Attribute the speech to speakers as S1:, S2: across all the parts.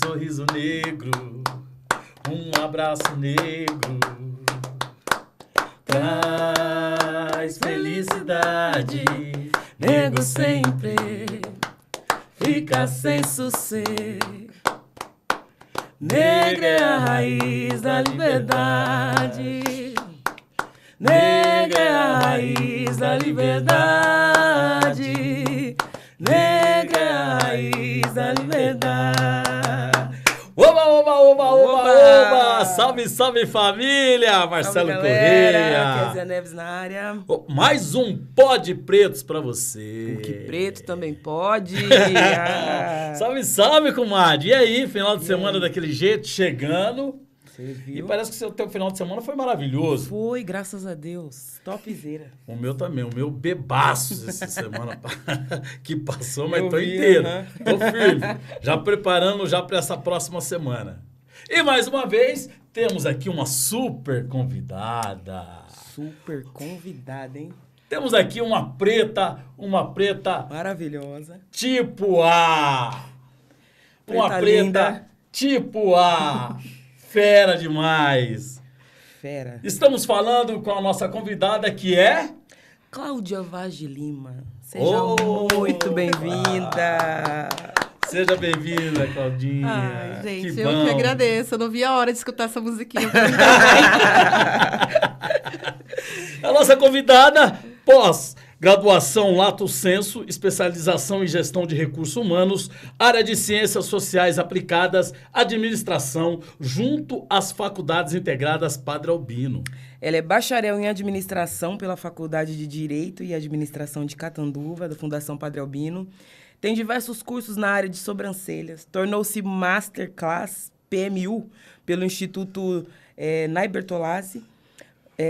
S1: sorriso negro, um abraço negro, traz felicidade, nego sempre fica sem sossego. Negra é a raiz da liberdade, negra é a raiz da liberdade, negra é a raiz da liberdade. Oba, oba, oba, oba, oba! Salve, salve família! Marcelo
S2: Salve, galera.
S1: Correia.
S2: Kézia Neves na área.
S1: Mais um pó de pretos pra você.
S2: O que preto também pode.
S1: Salve, salve, comadre. E aí, final de semana daquele jeito, chegando.
S2: Você viu?
S1: E parece que o teu final de semana foi maravilhoso.
S2: Foi, graças a Deus. Topzera.
S1: O meu também, o meu bebaço essa semana que passou, mas
S2: Eu
S1: tô
S2: vi,
S1: inteiro.
S2: né?
S1: Tô firme. Já preparando já para essa próxima semana. E mais uma vez, temos aqui uma super convidada.
S2: Super convidada, hein?
S1: Temos aqui uma preta
S2: Maravilhosa.
S1: tipo A. Uma
S2: Preta
S1: preta
S2: linda.
S1: tipo A. Fera demais.
S2: Fera.
S1: Estamos falando com a nossa convidada que é...
S2: Cláudia Vaz de Lima. Seja
S1: Opa!
S2: muito bem-vinda.
S1: Seja bem-vinda, Claudinha.
S3: Ai, gente,
S1: que
S3: eu
S1: bom.
S3: que agradeço. Eu não vi a hora de escutar essa musiquinha.
S1: A nossa convidada, pós-graduação Lato Sensu, especialização em gestão de recursos humanos, área de ciências sociais aplicadas, administração, junto às faculdades integradas Padre Albino.
S2: Ela é bacharel em administração pela Faculdade de Direito e Administração de Catanduva, da Fundação Padre Albino. Tem diversos cursos na área de sobrancelhas. Tornou-se Masterclass PMU pelo Instituto Nai Bertolazzi.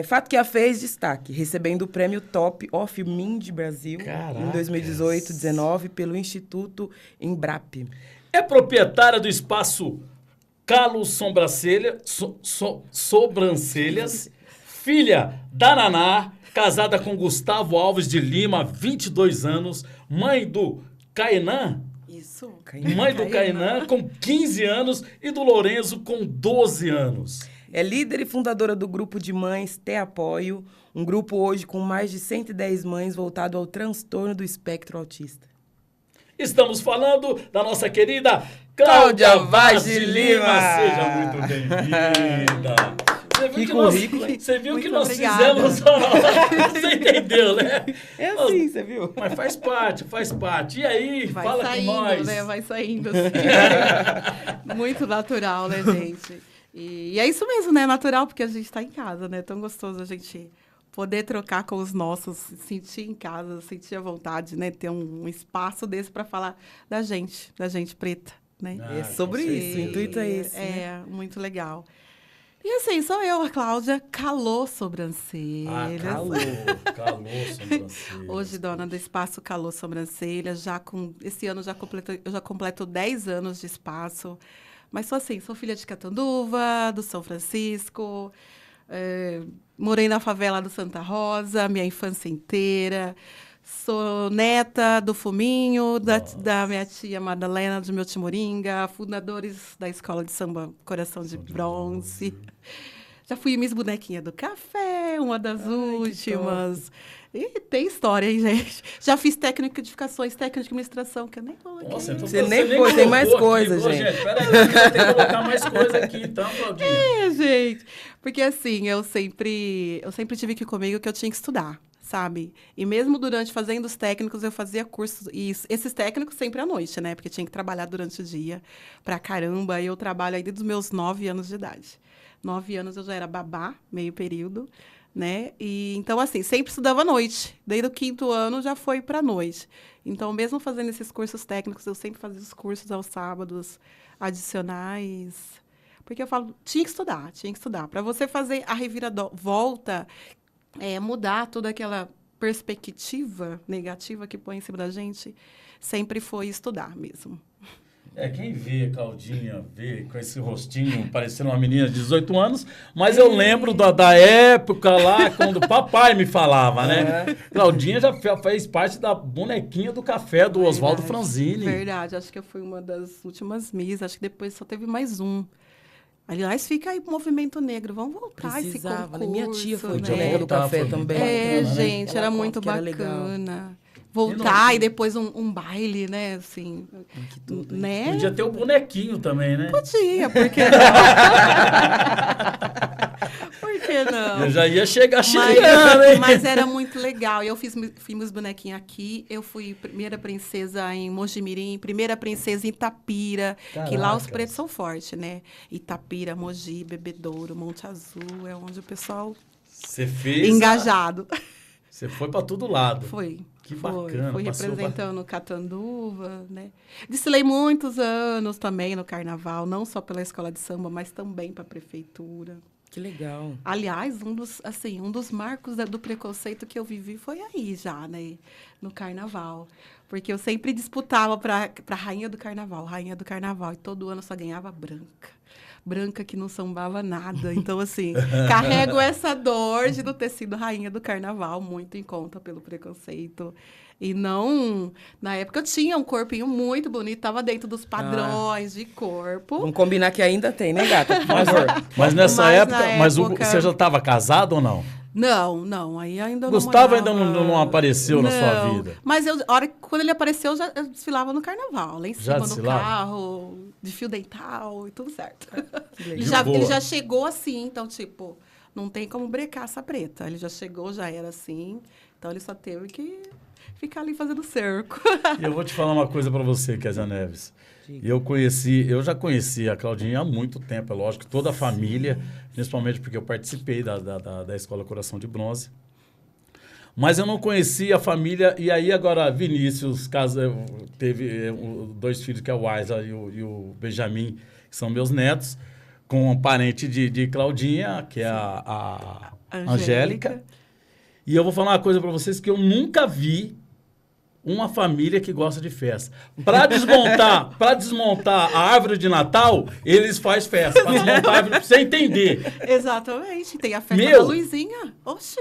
S2: Fato que a fez destaque, recebendo o prêmio Top of Mind Brasil em 2018-19 pelo Instituto Embrap.
S1: É proprietária do espaço Calo Sobrancelhas, filha da Naná, casada com Gustavo Alves de Lima, 22 anos, mãe do Caenan,
S3: Isso.
S1: mãe do Caenan com 15 anos e do Lorenzo com 12 anos.
S2: É líder e fundadora do grupo de mães Te Apoio, um grupo hoje com mais de 110 mães voltado ao transtorno do espectro autista.
S1: Estamos falando da nossa querida
S2: Cláudia
S1: Cláudia
S2: Vaz
S1: Vaz de
S2: de
S1: Lima.
S2: Lima.
S1: Seja muito bem-vinda. Você viu
S2: Que
S1: que nós,
S2: currículo, hein?
S1: você viu
S3: Muito
S1: que nós
S3: obrigada.
S1: fizemos... Você entendeu, né?
S2: É assim, você viu?
S1: Mas faz parte, faz parte. E aí,
S3: Vai
S1: fala
S3: saindo,
S1: com nós.
S3: né? Vai saindo. Assim. Muito natural, né, gente? E é isso mesmo, né? Natural, porque a gente está em casa, né? É tão gostoso a gente poder trocar com os nossos, se sentir em casa, sentir à vontade, né? Ter um espaço desse para falar da gente preta, né?
S1: Ah,
S2: É sobre
S1: com
S2: isso, o
S1: certeza.
S2: intuito é esse. né?
S3: É, muito legal. E assim, sou eu, a Cláudia, calou sobrancelhas.
S1: Ah, calou sobrancelha.
S3: Hoje, dona do Espaço Calor Sobrancelha, esse ano eu já completo 10 anos de espaço. Mas sou assim, sou filha de Catanduva, do São Francisco, morei na favela do Santa Rosa, minha infância inteira. Sou neta do Fuminho, da minha tia Madalena, de meu Timoringa, fundadores da Escola de Samba Coração de Bronze. Já fui Miss Bonequinha do Café, uma das últimas. E tem história, hein, gente? Já fiz técnico de edificações, técnico de administração, que eu nem coloquei.
S1: Nossa, então
S2: Você nem foi, tem mais
S1: colocou
S2: coisa,
S1: aqui. Ô,
S2: gente.
S1: Peraí, eu tenho que colocar mais coisa aqui, então, Claudinha.
S3: Gente, porque assim, eu sempre tive que comigo que eu tinha que estudar, sabe? E mesmo durante fazendo os técnicos, eu fazia cursos, e esses técnicos sempre à noite, né? Porque tinha que trabalhar durante o dia pra caramba, e eu trabalho aí desde os meus 9 anos de idade. 9 anos eu já era babá, meio período, né? E então, assim, sempre estudava à noite. Desde o 5º ano já foi pra noite. Então, mesmo fazendo esses cursos técnicos, eu sempre fazia os cursos aos sábados adicionais. Porque eu falo, tinha que estudar. Para você fazer a reviravolta, mudar toda aquela perspectiva negativa que põe em cima da gente, sempre foi estudar mesmo.
S1: Quem vê Claudinha, vê com esse rostinho, parecendo uma menina de 18 anos, mas eu lembro da época lá, quando o papai me falava, né? Claudinha já fez parte da bonequinha do café do Oswaldo Franzini.
S3: Verdade, acho que eu fui uma das últimas Miss, acho que depois só teve mais um. Aliás, fica aí o movimento negro, vamos voltar esse concurso,
S2: né? Minha tia foi
S3: né?
S2: boneca do café também.
S3: Gente, era muito bacana. Voltar e depois um baile, né? Assim,
S2: Que tudo,
S3: né?
S1: Podia ter o bonequinho também, né?
S3: Podia, por que não? Por que não?
S1: Eu já ia chegando, hein?
S3: Mas era muito legal. Eu fiz meus bonequinhos aqui. Eu fui primeira princesa em Mojimirim, primeira princesa em Itapira. Que lá os pretos são fortes, né? Itapira, Mogi, Bebedouro, Monte Azul. É onde o pessoal...
S1: Você fez...
S3: Engajado.
S1: Você foi para todo lado.
S3: Foi.
S1: Que bacana.
S3: Fui representando Catanduva, né? Desfilei muitos anos também no carnaval, não só pela escola de samba, mas também para a prefeitura.
S2: Que legal.
S3: Aliás, um dos marcos do preconceito que eu vivi foi aí já, né? No carnaval. Porque eu sempre disputava para rainha do carnaval, e todo ano só ganhava branca que não sambava nada. Então, assim, carrego essa dor de não ter sido rainha do carnaval, muito em conta pelo preconceito. E não... Na época eu tinha um corpinho muito bonito, estava dentro dos padrões de corpo.
S2: Vamos combinar que ainda tem, né, gata? Por favor.
S1: Mas nessa época... Você já estava casado ou não?
S3: Não, aí ainda não.
S1: Gustavo ainda não apareceu na sua vida.
S3: Mas quando ele apareceu, eu desfilava no carnaval, lá em cima no carro, de fio dental e tudo certo. Ele já chegou assim, então, tipo, não tem como brecar essa preta. Ele já chegou, já era assim, então ele só teve que ficar ali fazendo cerco.
S1: E eu vou te falar uma coisa para você, Kézia Neves. Eu já conheci a Claudinha há muito tempo, é lógico, toda a família, principalmente porque eu participei da Escola Coração de Bronze. Mas eu não conhecia a família, e aí agora Vinícius teve 2 filhos, que é o Aisa e o Benjamin, que são meus netos, com um parente de Claudinha, que é a Angélica. E eu vou falar uma coisa para vocês que eu nunca vi uma família que gosta de festa. Para desmontar a árvore de Natal, eles fazem festa. Para desmontar a árvore, pra você entender.
S3: Exatamente. Tem a festa da Luizinha. Oxe.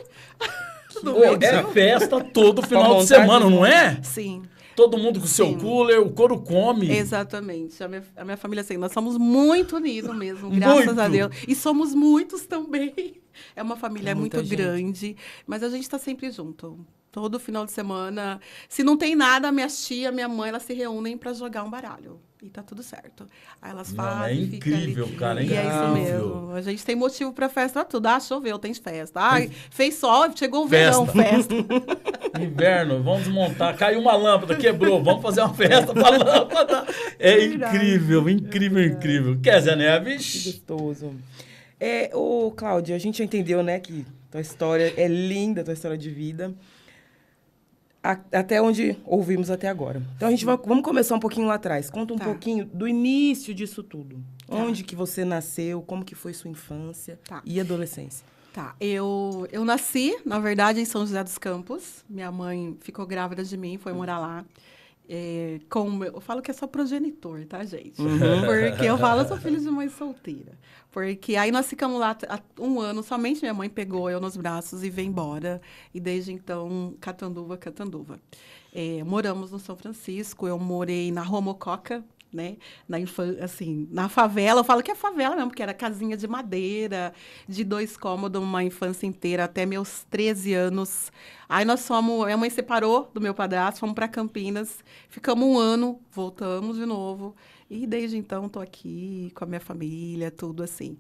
S1: É festa todo final de semana, não é?
S3: Sim.
S1: Todo mundo com seu cooler, o couro come.
S3: Exatamente. A minha família, assim, nós somos muito unidos mesmo, graças a Deus. E somos muitos também. É uma família muito grande, mas a gente está sempre junto. Todo final de semana. Se não tem nada, minha tia, minha mãe, elas se reúnem para jogar um baralho. E tá tudo certo. Aí elas fazem,
S1: é incrível, cara, é incrível.
S3: E é isso mesmo. A gente tem motivo para festa tudo. Choveu, tem festa. Fez sol, chegou o verão, festa.
S1: Inverno, vamos desmontar. Caiu uma lâmpada, quebrou. Vamos fazer uma festa pra lâmpada. É incrível, incrível. Kézia Neves.
S2: Que gostoso. Cláudia, a gente já entendeu, né, que tua história é linda, tua história de vida. Até onde ouvimos até agora. Então, vamos começar um pouquinho lá atrás. Conta um pouquinho do início disso tudo. Onde que você nasceu, como que foi sua infância e adolescência.
S3: Eu nasci, na verdade, em São José dos Campos. Minha mãe ficou grávida de mim, foi morar lá. Eu falo que é só progenitor, tá, gente? Porque eu falo, eu sou filho de mãe solteira. Porque aí nós ficamos lá há um ano, somente minha mãe pegou eu nos braços e veio embora. E desde então, Catanduva. Moramos no São Francisco, eu morei na Rua Mococa, né? Na favela, eu falo que é favela mesmo, porque era casinha de madeira, de 2 cômodos, uma infância inteira, até meus 13 anos. Aí minha mãe separou do meu padrasto, fomos para Campinas, ficamos 1 ano, voltamos de novo. E desde então estou aqui com a minha família, tudo assim.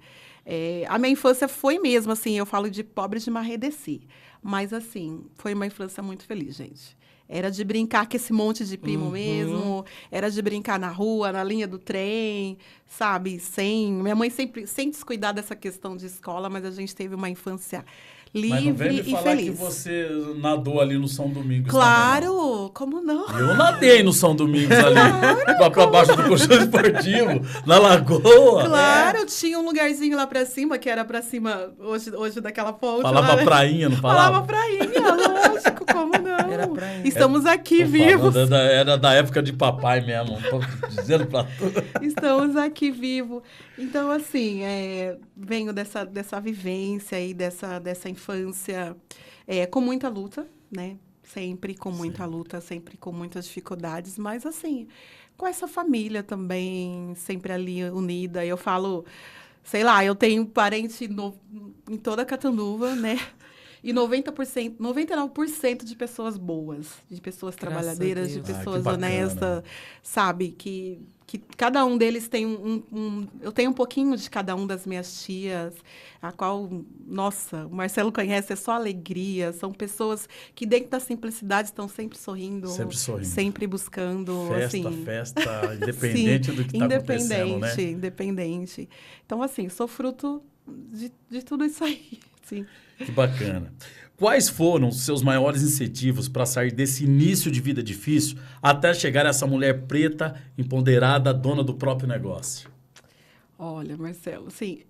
S3: A minha infância foi mesmo, assim, eu falo de pobre de Marredeci. Mas, assim, foi uma infância muito feliz, gente. Era de brincar com esse monte de primo mesmo, era de brincar na rua, na linha do trem, sabe? Minha mãe sempre, sem descuidar dessa questão de escola, mas a gente teve uma infância livre
S1: Mas não vem me
S3: e
S1: falar
S3: feliz.
S1: que você nadou ali no São Domingos.
S3: Claro,
S1: também, não.
S3: como não?
S1: Eu nadei no São Domingos ali, lá pra baixo do colchão esportivo, na lagoa.
S3: Claro, tinha um lugarzinho lá pra cima, que era pra cima, hoje daquela ponte.
S1: Falava
S3: lá, né?
S1: prainha, não falava?
S3: Falava prainha, lógico, como não?
S2: Era prainha.
S3: Estamos aqui
S1: Tô
S3: vivos.
S1: falando, era da época de papai mesmo, tô dizendo pra tu.
S3: Estamos aqui vivos. Então, assim, venho dessa vivência aí, dessa infância com muita luta, né? Sempre com muita luta, sempre com muitas dificuldades, mas, assim, com essa família também, sempre ali unida. Eu falo, sei lá, eu tenho parente em toda Catanduva, né? E 99% de pessoas boas, de pessoas
S2: Graças
S3: trabalhadeiras,
S2: a
S3: de
S2: Deus.
S3: pessoas
S1: que bacana.
S3: honestas, sabe? Que cada um deles tem eu tenho um pouquinho de cada um das minhas tias, a qual, nossa, o Marcelo conhece, é só alegria. São pessoas que, dentro da simplicidade, estão sempre sorrindo.
S1: Sempre sorrindo.
S3: Sempre buscando,
S1: Festa, independente
S3: sim,
S1: do que está acontecendo, né?
S3: Independente. Então, assim, sou fruto de tudo isso aí, sim.
S1: Que bacana. Quais foram os seus maiores incentivos para sair desse início de vida difícil até chegar a essa mulher preta, empoderada, dona do próprio negócio?
S3: Olha, Marcelo, assim,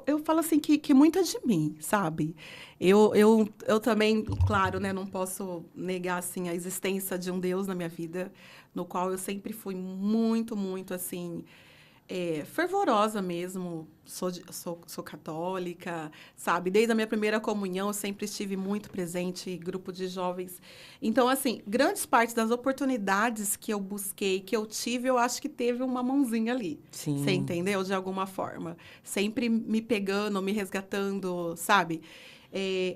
S3: eu falo assim que muito é de mim, sabe? Eu também, claro, né, não posso negar, assim, a existência de um Deus na minha vida, no qual eu sempre fui muito, muito, assim, fervorosa mesmo. Sou católica, sabe? Desde a minha primeira comunhão, eu sempre estive muito presente em grupo de jovens. Então, assim, grandes partes das oportunidades que eu busquei, que eu tive, eu acho que teve uma mãozinha ali.
S2: Sim.
S3: Você entendeu? De alguma forma. Sempre me pegando, me resgatando, sabe?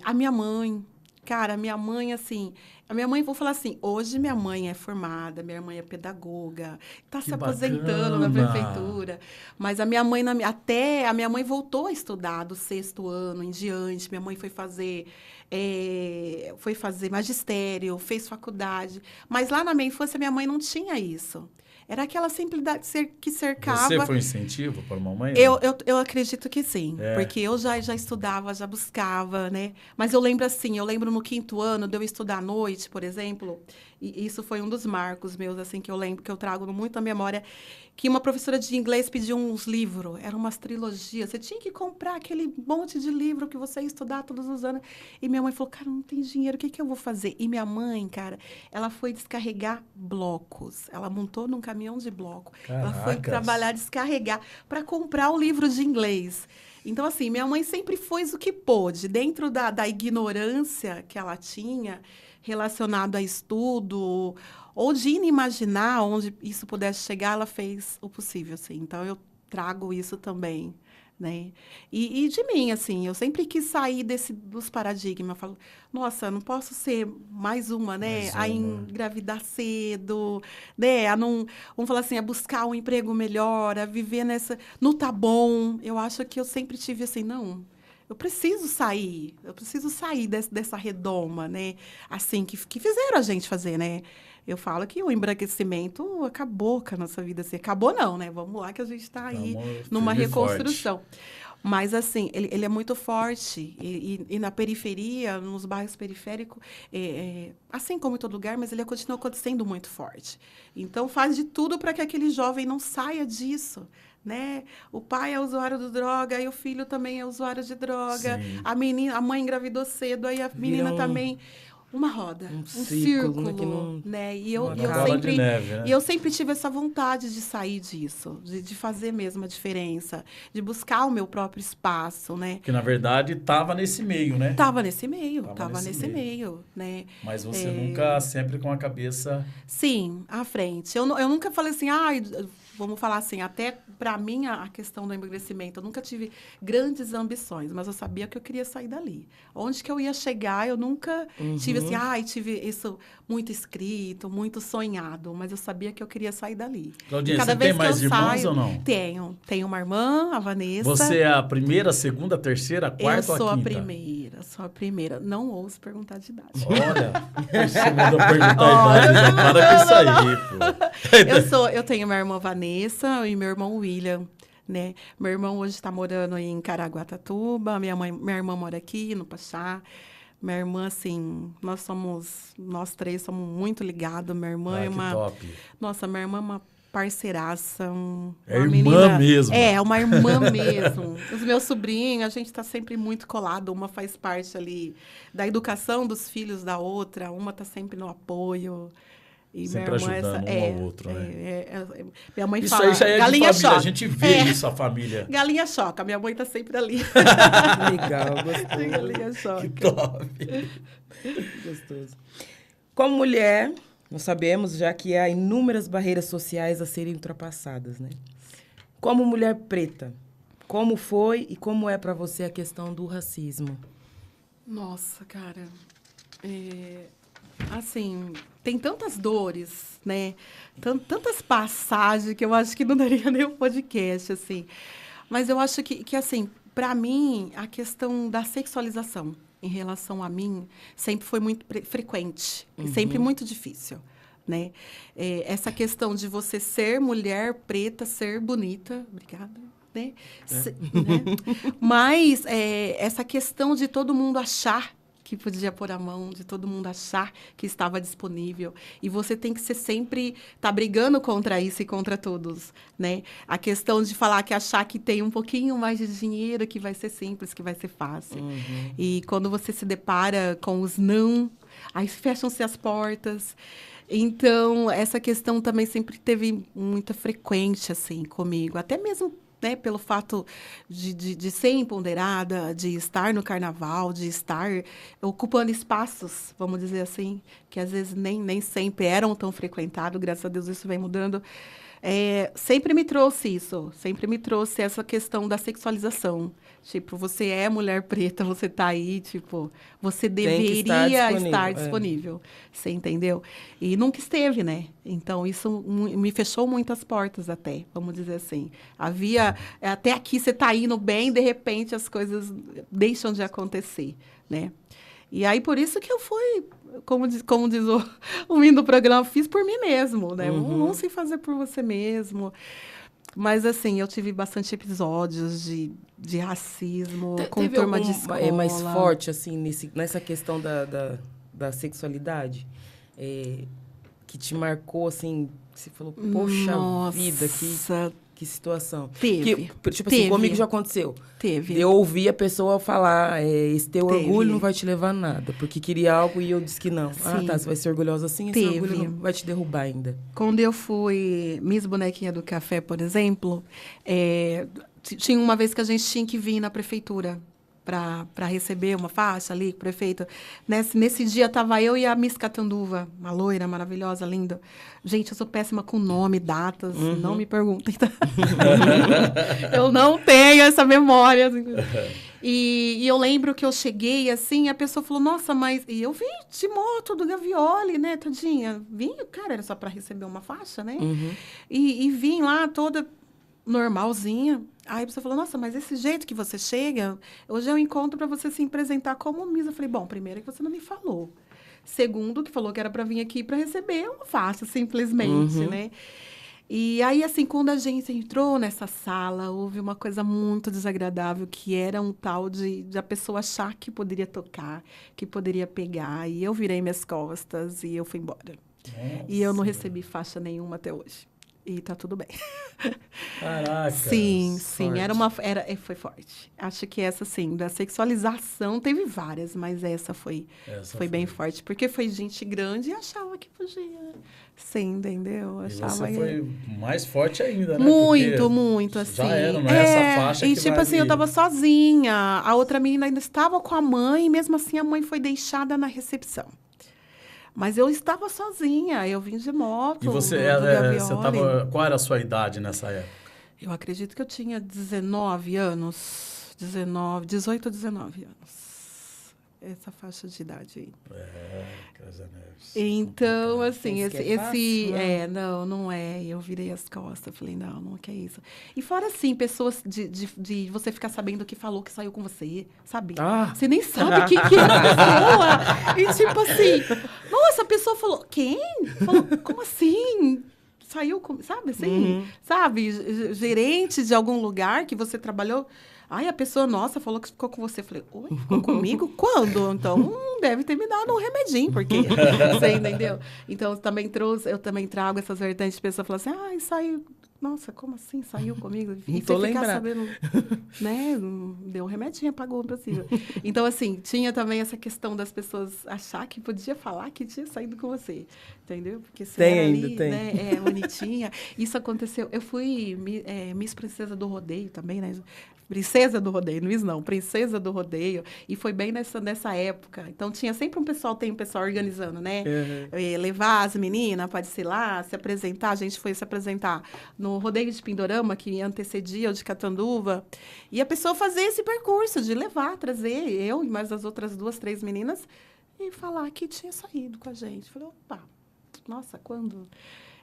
S3: A minha mãe... Cara, minha mãe, assim... A minha mãe, vou falar assim, hoje minha mãe é formada, minha mãe é pedagoga, está se aposentando na prefeitura. Mas a minha mãe, até a minha mãe voltou a estudar do 6º ano em diante. Minha mãe foi fazer magistério, fez faculdade. Mas lá na minha infância, minha mãe não tinha isso. Era aquela simplicidade que cercava...
S1: Você foi um incentivo para a mamãe?
S3: Eu acredito que sim, porque eu já estudava, já buscava, né? Mas eu lembro no 5º ano de eu estudar à noite, por exemplo, e isso foi um dos marcos meus, assim, que eu lembro, que eu trago muito na memória, que uma professora de inglês pediu uns livros, eram umas trilogias, você tinha que comprar aquele monte de livro que você ia estudar todos os anos. E minha mãe falou, cara, não tem dinheiro, o que eu vou fazer? E minha mãe, cara, ela foi descarregar blocos, ela montou num caminhão de bloco, ela foi trabalhar, descarregar, para comprar o livro de inglês. Então, assim, minha mãe sempre fez o que pôde, dentro da ignorância que ela tinha, relacionado a estudo, ou de imaginar onde isso pudesse chegar, ela fez o possível, assim. Então, eu trago isso também, né? E de mim, assim, eu sempre quis sair dos paradigmas. Eu falo, nossa, não posso ser mais uma, né? A engravidar cedo, né? Vamos falar assim, a buscar um emprego melhor, a viver no tá bom. Eu acho que eu sempre tive assim, não... Eu preciso sair dessa redoma, né? Assim, que fizeram a gente fazer, né? Eu falo que o embranquecimento acabou com a nossa vida. Assim, acabou não, né? Vamos lá que a gente está aí numa reconstrução. Forte. Mas, assim, ele é muito forte. E na periferia, nos bairros periféricos, assim como em todo lugar, mas ele continua acontecendo muito forte. Então, faz de tudo para que aquele jovem não saia disso, né? O pai é usuário de droga, e o filho também é usuário de droga. A mãe engravidou cedo, aí a menina também... Uma roda, um círculo, né? E eu sempre tive essa vontade de sair disso, de fazer mesmo a diferença, de buscar o meu próprio espaço, né?
S1: Que, na verdade, estava nesse meio, né?
S3: Tava nesse meio, né?
S1: Mas você nunca, sempre com a cabeça...
S3: Sim, à frente. Eu nunca falei assim, vamos falar assim, até para mim a questão do emagrecimento, eu nunca tive grandes ambições, mas eu sabia que eu queria sair dali. Onde que eu ia chegar, eu nunca tive assim, tive isso muito escrito, muito sonhado, mas eu sabia que eu queria sair dali.
S1: Claudinha, você tem mais irmãos ou não?
S3: Tenho uma irmã, a Vanessa.
S1: Você é a primeira, segunda, terceira, quarta ou a quinta?
S3: Eu sou a primeira. Não ouço perguntar de idade.
S1: Olha, você manda perguntar a idade, já para com isso aí, pô.
S3: Eu tenho uma irmã, Vanessa. Vanessa e meu irmão William, né? Meu irmão hoje está morando em Caraguatatuba, minha irmã mora aqui no Pachá. Minha irmã, assim, nós três somos muito ligados. Minha irmã é uma...
S1: top.
S3: Nossa, minha irmã é uma parceiraça.
S1: É
S3: uma
S1: irmã
S3: menina,
S1: mesmo.
S3: É, uma irmã mesmo. Os meus sobrinhos, a gente está sempre muito colado. Uma faz parte ali da educação dos filhos da outra. Uma está sempre no apoio. E
S1: sempre
S3: minha irmã,
S1: ajudando um ao outro, né?
S3: Minha mãe
S1: Isso
S3: fala,
S1: aí já é
S3: galinha
S1: de família,
S3: choca.
S1: a gente vê isso, a família.
S3: Galinha choca, minha mãe tá sempre ali.
S2: Legal, gostoso.
S3: Galinha choca.
S1: Que top.
S2: Gostoso. Como mulher, nós sabemos já que há inúmeras barreiras sociais a serem ultrapassadas, né? Como mulher preta, como foi e como é para você a questão do racismo?
S3: Nossa, cara. Assim, tem tantas dores, né? Tantas passagens que eu acho que não daria nem um podcast, assim. Mas eu acho que assim, para mim, a questão da sexualização em relação a mim sempre foi muito frequente, e sempre muito difícil, né? Essa questão de você ser mulher preta, ser bonita, obrigada, né? Né? Mas essa questão de todo mundo achar que podia pôr a mão, de todo mundo achar que estava disponível. E você tem que ser sempre tá brigando contra isso e contra todos, né? A questão de falar que achar que tem um pouquinho mais de dinheiro, que vai ser simples, que vai ser fácil. E quando você se depara com os não, aí fecham-se as portas. Então, essa questão também sempre teve muita frequente, assim, comigo. Até mesmo, né, pelo fato de ser empoderada, de estar no carnaval, de estar ocupando espaços, vamos dizer assim, que às vezes nem sempre eram tão frequentados, graças a Deus isso vem mudando. Sempre me trouxe isso, sempre me trouxe essa questão da sexualização. Tipo, você é mulher preta, você tá aí, tipo, você deveria estar disponível. Você entendeu? E nunca esteve, né? Então, isso me fechou muitas portas até, vamos dizer assim. Até aqui você tá indo bem, de repente as coisas deixam de acontecer, né? E aí, por isso que eu fui, como diz o hino do programa, fiz por mim mesmo, né? Não se fazer por você mesmo. Mas, assim, eu tive bastante episódios de racismo com turma de escola.
S2: É mais forte, assim, nessa questão da sexualidade? Que te marcou, assim, que você falou, poxa vida, que situação.
S3: Teve.
S2: Tipo assim, comigo já aconteceu.
S3: Teve.
S2: Eu ouvi a pessoa falar, esse teu orgulho não vai te levar a nada, porque queria algo e eu disse que não. Sim. Ah, tá, você vai ser orgulhosa assim, esse orgulho não vai te derrubar ainda.
S3: Quando eu fui Miss Bonequinha do Café, por exemplo, tinha uma vez que a gente tinha que vir na prefeitura para receber uma faixa ali com o prefeito. Nesse dia, estava eu e a Miss Catanduva, uma loira maravilhosa, linda. Gente, eu sou péssima com nome, datas, não me perguntem. Tá? Eu não tenho essa memória. Assim. E eu lembro que eu cheguei, assim, a pessoa falou, nossa, mas... E eu vim de moto do Gavioli, né, tadinha? Vim, cara, era só para receber uma faixa, né? E vim lá toda normalzinha. Aí a pessoa falou, nossa, mas esse jeito que você chega, hoje é um encontro para você se apresentar como Miss. Eu falei, bom, primeiro é que você não me falou. Segundo, que falou que era para vir aqui para receber, eu não faço, simplesmente, né? E aí, assim, quando a gente entrou nessa sala, houve uma coisa muito desagradável, que era um tal de a pessoa achar que poderia tocar, que poderia pegar. E eu virei minhas costas e eu fui embora. Nossa. E eu não recebi faixa nenhuma até hoje. E tá tudo bem.
S1: Caraca.
S3: Sim, foi forte. Acho que essa, assim, da sexualização, teve várias, mas essa foi bem forte. Porque foi gente grande e achava que podia. Sim, entendeu? Achava
S1: e você foi mais forte ainda, né?
S3: Muito, assim.
S1: Já era, não é essa faixa
S3: e
S1: que
S3: tipo assim, eu tava sozinha. A outra menina ainda estava com a mãe, e mesmo assim a mãe foi deixada na recepção. Mas eu estava sozinha, eu vim de moto.
S1: E você tava... Qual era a sua idade nessa época?
S3: Eu acredito que eu tinha 19 anos. 18 ou 19 anos. Essa faixa de idade aí.
S1: Casa Neves.
S3: Então, assim,
S2: fácil, né?
S3: não é. Eu virei as costas, falei, não é isso. E fora, assim, pessoas de você ficar sabendo que falou que saiu com você, sabe? Você nem sabe quem que é a pessoa. E tipo assim, nossa, a pessoa falou, quem? Falou, como assim? saiu, sabe assim? Sabe? Gerente de algum lugar que você trabalhou. Aí a pessoa, nossa, falou que ficou com você. Eu falei, oi, ficou comigo? Quando? Então, deve ter me dado um remedinho, porque você entendeu? Então, eu também trago essas vertentes de pessoa falando assim, ai, saiu. Nossa, como assim? Saiu comigo? E você ficar sabendo, né? Deu um remedinho, apagou o possível. Então, assim, tinha também essa questão das pessoas achar que podia falar que tinha saído com você. Entendeu? Porque você era ali, né? Bonitinha. Isso aconteceu. Eu fui Miss Princesa do Rodeio também, né? Princesa do Rodeio, Miss não, Princesa do Rodeio. E foi bem nessa época. Então, tinha sempre tem um pessoal organizando, né? Levar as meninas para desfilar, se apresentar. A gente foi se apresentar no Rodeio de Pindorama, que antecedia o de Catanduva. E a pessoa fazer esse percurso de levar, trazer eu e mais as outras 2, 3 meninas e falar que tinha saído com a gente. Falei, opa, nossa, quando...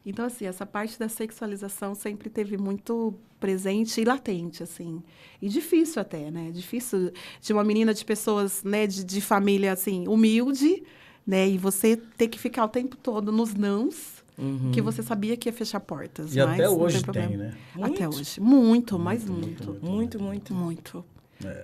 S3: Então, assim, essa parte da sexualização sempre teve muito presente e latente, assim. E difícil até, né? Difícil de uma menina de pessoas, né, de família, assim, humilde, né? E você ter que ficar o tempo todo nos nãos, que você sabia que ia fechar portas.
S1: E mas até hoje tem, né?
S3: Até hoje. Muito, mas muito.
S2: Muito.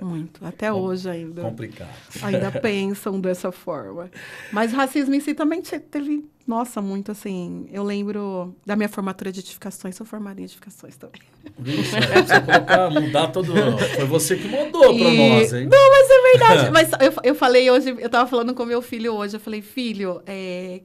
S3: Muito. Até hoje ainda.
S1: Complicado.
S3: Ainda pensam dessa forma. Mas racismo em si também teve... Nossa, muito assim... Eu lembro da minha formatura de edificações. Sou formada em edificações também.
S1: Vixe, você mudar todo... Foi você que mudou pra nós, hein?
S3: Não, mas é verdade. Mas eu falei hoje... Eu tava falando com meu filho hoje. Eu falei, filho,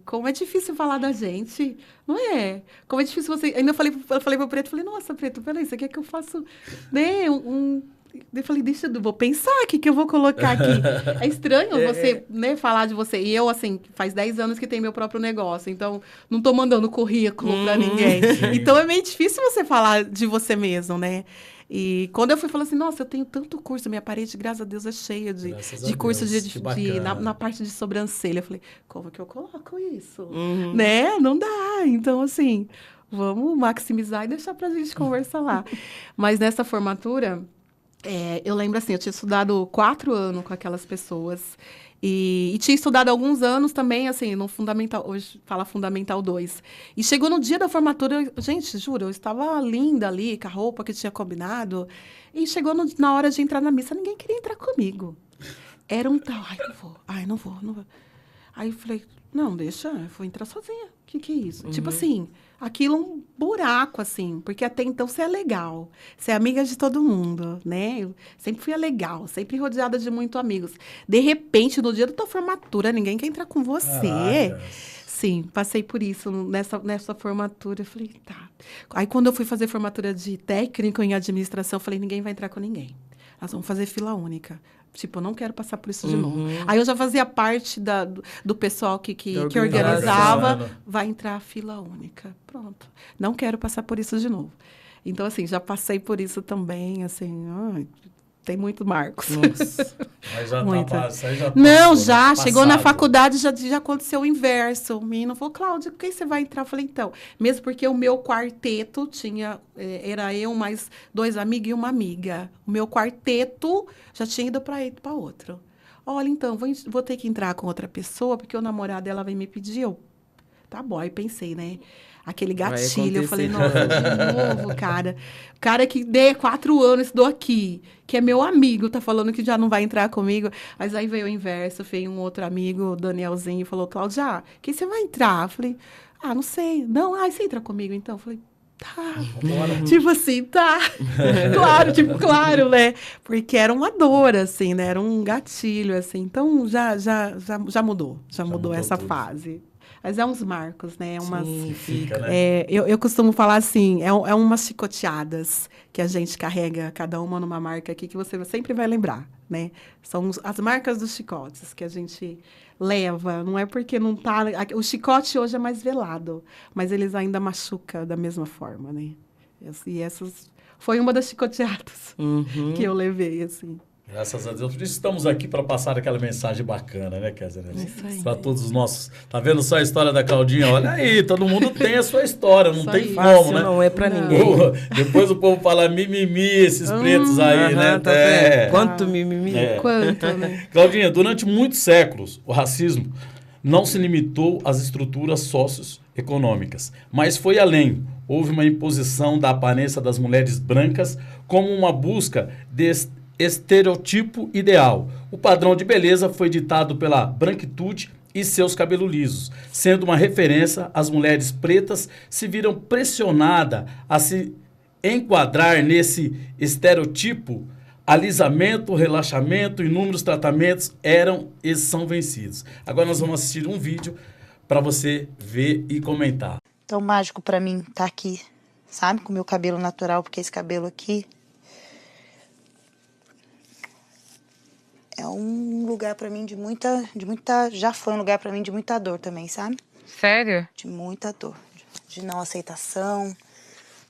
S3: como é difícil falar da gente. Não é? Como é difícil você... Ainda eu falei pro Preto, falei, nossa, Preto, peraí, você quer que eu faça, né, Eu falei, vou pensar o que eu vou colocar aqui. É estranho você, né, falar de você. E eu, assim, faz 10 anos que tenho meu próprio negócio. Então, não tô mandando currículo pra ninguém. Então, é meio difícil você falar de você mesmo, né? E quando eu fui, falei assim, nossa, eu tenho tanto curso. Minha parede, graças a Deus, é cheia de curso na parte de sobrancelha. Eu falei, como que eu coloco isso? Né? Não dá. Então, assim, vamos maximizar e deixar pra gente conversar lá. Mas nessa formatura... eu lembro assim, eu tinha estudado 4 anos com aquelas pessoas e tinha estudado alguns anos também, assim, no Fundamental, hoje fala Fundamental 2. E chegou no dia da formatura, gente, juro, eu estava linda ali, com a roupa que tinha combinado, e chegou na hora de entrar na missa, ninguém queria entrar comigo. Era um tal, não vou. Aí eu falei, não, deixa, eu vou entrar sozinha. O que é isso? Tipo assim, aquilo um buraco, assim, porque até então você é legal, você é amiga de todo mundo, né? Eu sempre fui legal, sempre rodeada de muitos amigos. De repente, no dia da tua formatura, ninguém quer entrar com você. Caraca. Sim, passei por isso nessa formatura. Eu falei, tá. Aí, quando eu fui fazer formatura de técnico em administração, eu falei, ninguém vai entrar com ninguém. Nós vamos fazer fila única. Tipo, eu não quero passar por isso de novo. Aí eu já fazia parte do pessoal que organizava. Vai entrar a fila única. Pronto. Não quero passar por isso de novo. Então, assim, já passei por isso também, assim... tem muito Marcos.
S1: Nossa. Mas já tá
S3: não, já. Chegou na faculdade, já aconteceu o inverso. O menino falou, Cláudia, por que você vai entrar? Eu falei, então, mesmo porque o meu quarteto era eu mais 2 amigos e uma amiga. O meu quarteto já tinha ido para outro. Olha, então, vou ter que entrar com outra pessoa, porque o namorado dela vai me pedir. Tá bom, aí pensei, né? Aquele gatilho, eu falei, nossa, de novo, cara. O cara que 4 anos estudou aqui, que é meu amigo, tá falando que já não vai entrar comigo. Mas aí veio o inverso, veio um outro amigo, o Danielzinho, falou, Cláudia, quem você vai entrar? Eu falei, não sei. Não, você entra comigo, então? Eu falei, tá. Tipo assim, tá. Claro, né? Porque era uma dor, assim, né? Era um gatilho, assim. Então, já mudou. Já mudou essa tudo. Fase. Mas é uns marcos, né?
S1: Sim, fica, né?
S3: Eu costumo falar assim, é umas chicoteadas que a gente carrega, cada uma numa marca aqui, que você sempre vai lembrar, né? São as marcas dos chicotes que a gente leva. Não é porque não tá... O chicote hoje é mais velado, mas eles ainda machucam da mesma forma, né? E essas... Foi uma das chicoteadas que eu levei, assim.
S1: Graças a Deus. Por isso estamos aqui para passar aquela mensagem bacana, né, Kézia? Para todos os nossos... Tá vendo só a história da Claudinha? Olha aí, todo mundo tem a sua história, não tem como, né?
S2: Não é para ninguém.
S1: Depois o povo fala mimimi, esses pretos aí, né?
S2: Tá quanto mimimi?
S3: Quanto, né?
S1: Claudinha, durante muitos séculos, o racismo não se limitou às estruturas econômicas. Mas foi além. Houve uma imposição da aparência das mulheres brancas como uma busca desse estereotipo ideal. O padrão de beleza foi ditado pela branquitude e seus cabelos lisos. Sendo uma referência, as mulheres pretas se viram pressionadas a se enquadrar nesse estereotipo. Alisamento, relaxamento, inúmeros tratamentos eram e são vencidos. Agora nós vamos assistir um vídeo para você ver e comentar.
S4: Tão mágico para mim estar aqui, sabe? Com o meu cabelo natural, porque esse cabelo aqui é um lugar para mim de muita, já foi um lugar para mim de muita dor também, sabe?
S5: Sério?
S4: De muita dor, de não aceitação,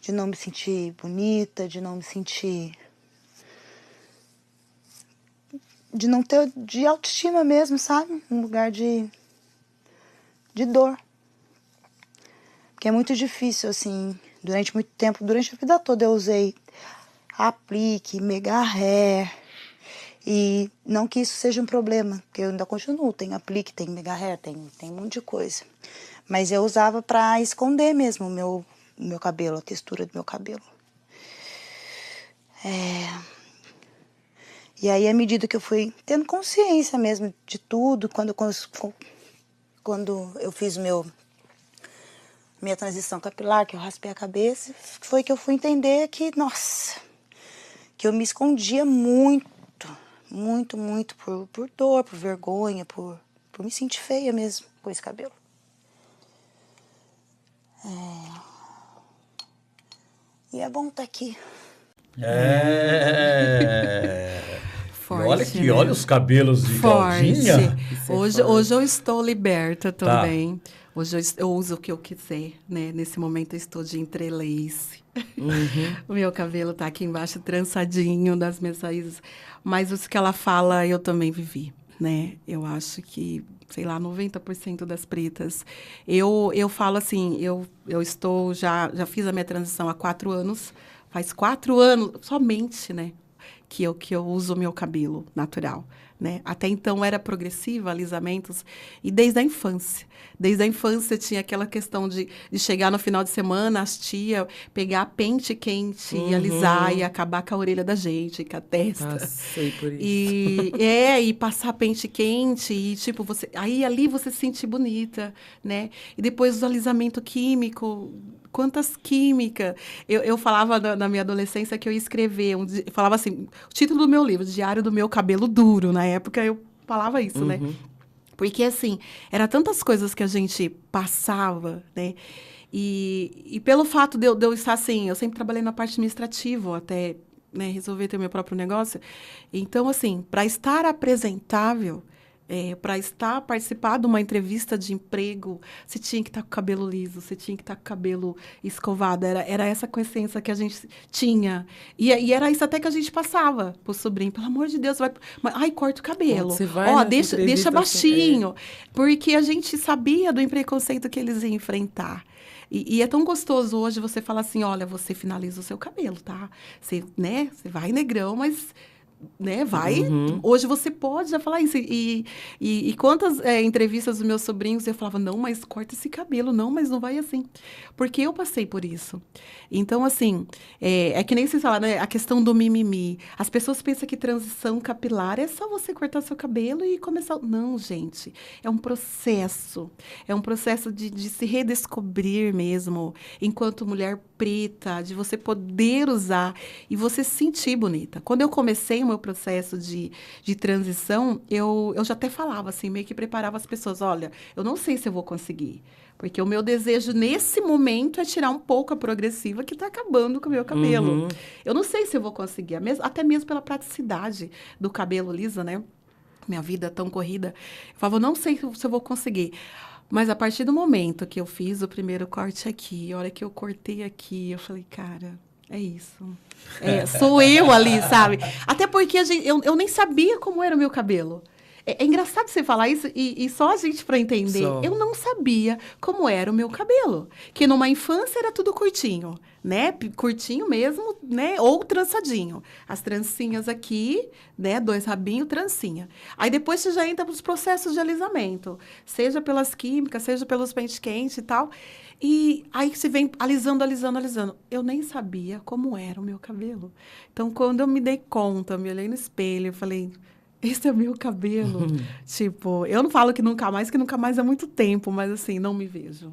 S4: de não me sentir bonita, de não me sentir, de não ter, de autoestima mesmo, sabe? Um lugar de dor. Porque é muito difícil, assim, durante muito tempo, durante a vida toda eu usei aplique, mega hair, e não que isso seja um problema, porque eu ainda continuo, tem aplique, tem mega hair, tem um monte de coisa. Mas eu usava pra esconder mesmo o meu cabelo, a textura do meu cabelo. E aí, à medida que eu fui tendo consciência mesmo de tudo, quando eu fiz minha transição capilar, que eu raspei a cabeça, foi que eu fui entender que, nossa, que eu me escondia muito por dor, por vergonha, por me sentir feia mesmo com esse cabelo. E é bom estar aqui.
S3: Forte,
S1: Olha aqui,
S3: né?
S1: olha os cabelos de Claudinha.
S3: Hoje eu estou liberta também. Tá. Hoje eu uso o que eu quiser, né? Nesse momento eu estou de entrelace. O meu cabelo tá aqui embaixo trançadinho das minhas raízes. Mas isso que ela fala, eu também vivi, né? Eu acho que, sei lá, 90% das pretas. Eu falo assim, eu estou, já fiz a minha transição há 4 anos. Faz 4 anos, somente, né? Que eu uso o meu cabelo natural, né? Até então era progressiva, alisamentos, e desde a infância. Desde a infância tinha aquela questão de chegar no final de semana, as tia pegar pente quente e alisar e acabar com a orelha da gente, com a testa.
S2: Passei por isso.
S3: E passar pente quente e, tipo, aí ali você se sentir bonita, né? E depois o alisamento químico, quantas químicas. Eu falava na minha adolescência que eu ia escrever, falava assim, o título do meu livro, Diário do Meu Cabelo Duro. Na época eu falava isso, né? Porque, assim, era tantas coisas que a gente passava, né? E pelo fato de eu estar assim, eu sempre trabalhei na parte administrativa, até, né, resolver ter o meu próprio negócio. Então, assim, para estar apresentável, para participar de uma entrevista de emprego, você tinha que estar com o cabelo liso, você tinha que estar com o cabelo escovado. Era essa consciência que a gente tinha. E era isso até que a gente passava pro sobrinho. Pelo amor de Deus, ai, corta o cabelo.
S2: Você vai
S3: Ó,
S2: nessa
S3: deixa baixinho.
S2: assim,
S3: Porque a gente sabia do preconceito que eles iam enfrentar. E é tão gostoso hoje você falar assim, olha, você finaliza o seu cabelo, tá? Você, né, você vai negrão, mas... né, vai, hoje você pode já falar isso, e quantas entrevistas dos meus sobrinhos eu falava, não, mas corta esse cabelo, não, mas não vai assim, porque eu passei por isso. Então, assim, é que nem vocês falaram, né, a questão do mimimi, as pessoas pensam que transição capilar é só você cortar seu cabelo e começar, não, gente, é um processo de se redescobrir mesmo, enquanto mulher preta, de você poder usar e você se sentir bonita. Quando eu comecei o meu processo de transição, eu já até falava assim, meio que preparava as pessoas, olha, eu não sei se eu vou conseguir, porque o meu desejo nesse momento é tirar um pouco a progressiva que está acabando com o meu cabelo. Eu não sei se eu vou conseguir, até mesmo pela praticidade do cabelo liso, né? Minha vida tão corrida. Eu falava, não sei se eu vou conseguir. Mas a partir do momento que eu fiz o primeiro corte aqui, a hora que eu cortei aqui, eu falei, cara, é isso. Sou eu ali, sabe? Até porque eu nem sabia como era o meu cabelo. É engraçado você falar isso e só a gente para entender.
S2: Só.
S3: Eu não sabia como era o meu cabelo. Que numa infância era tudo curtinho, né? Curtinho mesmo, né? Ou trançadinho. As trancinhas aqui, né? 2 rabinhos, trancinha. Aí depois você já entra para os processos de alisamento. Seja pelas químicas, seja pelos pente quente e tal. E aí você vem alisando, alisando, alisando. Eu nem sabia como era o meu cabelo. Então, quando eu me dei conta, eu me olhei no espelho, eu falei... Esse é o meu cabelo. Tipo, eu não falo que nunca mais é muito tempo, mas assim, não me vejo.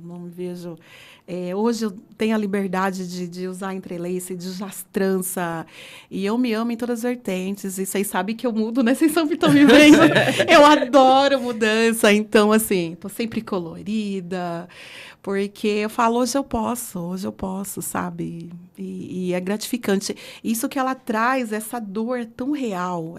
S3: Hoje eu tenho a liberdade de usar entrelace, de usar as tranças. E eu me amo em todas as vertentes. E vocês sabem que eu mudo, né? Vocês sempre estão me vendo. Eu adoro mudança. Então, assim, tô sempre colorida. Porque eu falo, hoje eu posso, sabe? E é gratificante. Isso que ela traz, essa dor é tão real,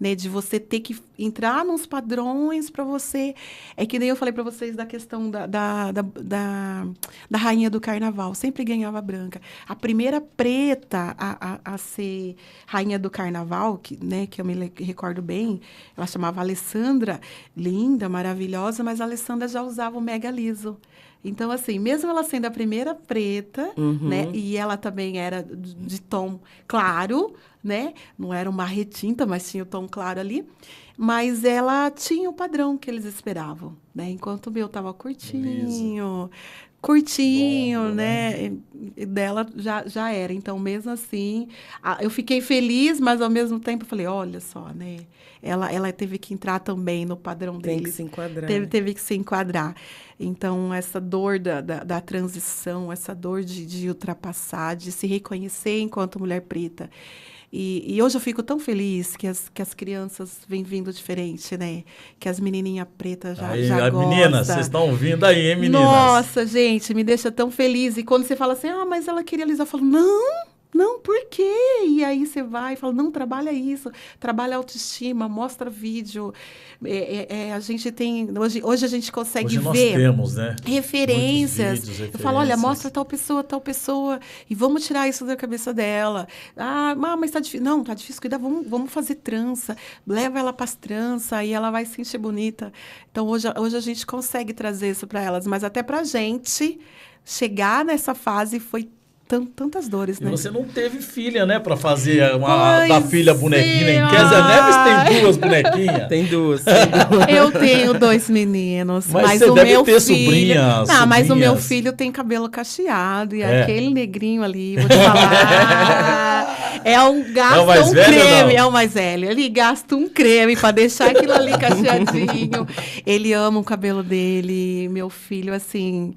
S3: né? De você ter que entrar nos padrões para você. É que nem eu falei para vocês da questão da rainha do carnaval. Sempre ganhava branca. A primeira preta a ser rainha do carnaval, que eu me recordo bem, ela chamava Alessandra, linda, maravilhosa, mas a Alessandra já usava o mega liso. Então, assim, mesmo ela sendo a primeira preta, né? E ela também era de tom claro, né? Não era uma retinta, mas tinha o tom claro ali. Mas ela tinha o padrão que eles esperavam, né? Enquanto o meu estava curtinho,
S1: Longo,
S3: né? E dela já era. Então, mesmo assim, eu fiquei feliz, mas ao mesmo tempo eu falei, olha só, né? Ela teve que entrar também no padrão deles.
S2: Tem que se enquadrar.
S3: Teve que se enquadrar. Então, essa dor da transição, essa dor de ultrapassar, de se reconhecer enquanto mulher preta. E hoje eu fico tão feliz que as crianças vêm vindo diferente, né? Que as menininhas pretas já gostam.
S1: Meninas, vocês estão ouvindo aí, hein, meninas?
S3: Nossa, gente, me deixa tão feliz. E quando você fala assim, mas ela queria alisar, eu falo, não, por quê? E aí você vai e fala, não, trabalha isso, trabalha autoestima, mostra vídeo. A gente tem, hoje a gente consegue
S1: Hoje nós
S3: ver
S1: temos, né?
S3: referências.
S1: Vídeos,
S3: Eu falo, olha, mostra tal pessoa, e vamos tirar isso da cabeça dela. Mas tá difícil. Não, tá difícil, cuidar, vamos fazer trança, leva ela para as tranças e ela vai se sentir bonita. Então, hoje a gente consegue trazer isso para elas, mas até pra gente chegar nessa fase foi tantas dores,
S1: E
S3: né?
S1: você não teve filha, né? Pra fazer da filha bonequinha em Kézia Neves tem 2 bonequinhas.
S2: Tem duas.
S3: Eu tenho 2 meninos,
S1: Mas
S3: mas
S1: você
S3: o
S1: deve
S3: meu
S1: ter
S3: filho...
S1: sobrinhas.
S3: Mas o meu filho tem cabelo cacheado e
S1: É.
S3: aquele negrinho ali, vou te falar, gasta
S1: mais
S3: um
S1: velho ou
S3: creme,
S1: não?
S3: é o mais velho. Ele gasta um creme para deixar aquilo ali cacheadinho. Ele ama o cabelo dele, meu filho, assim...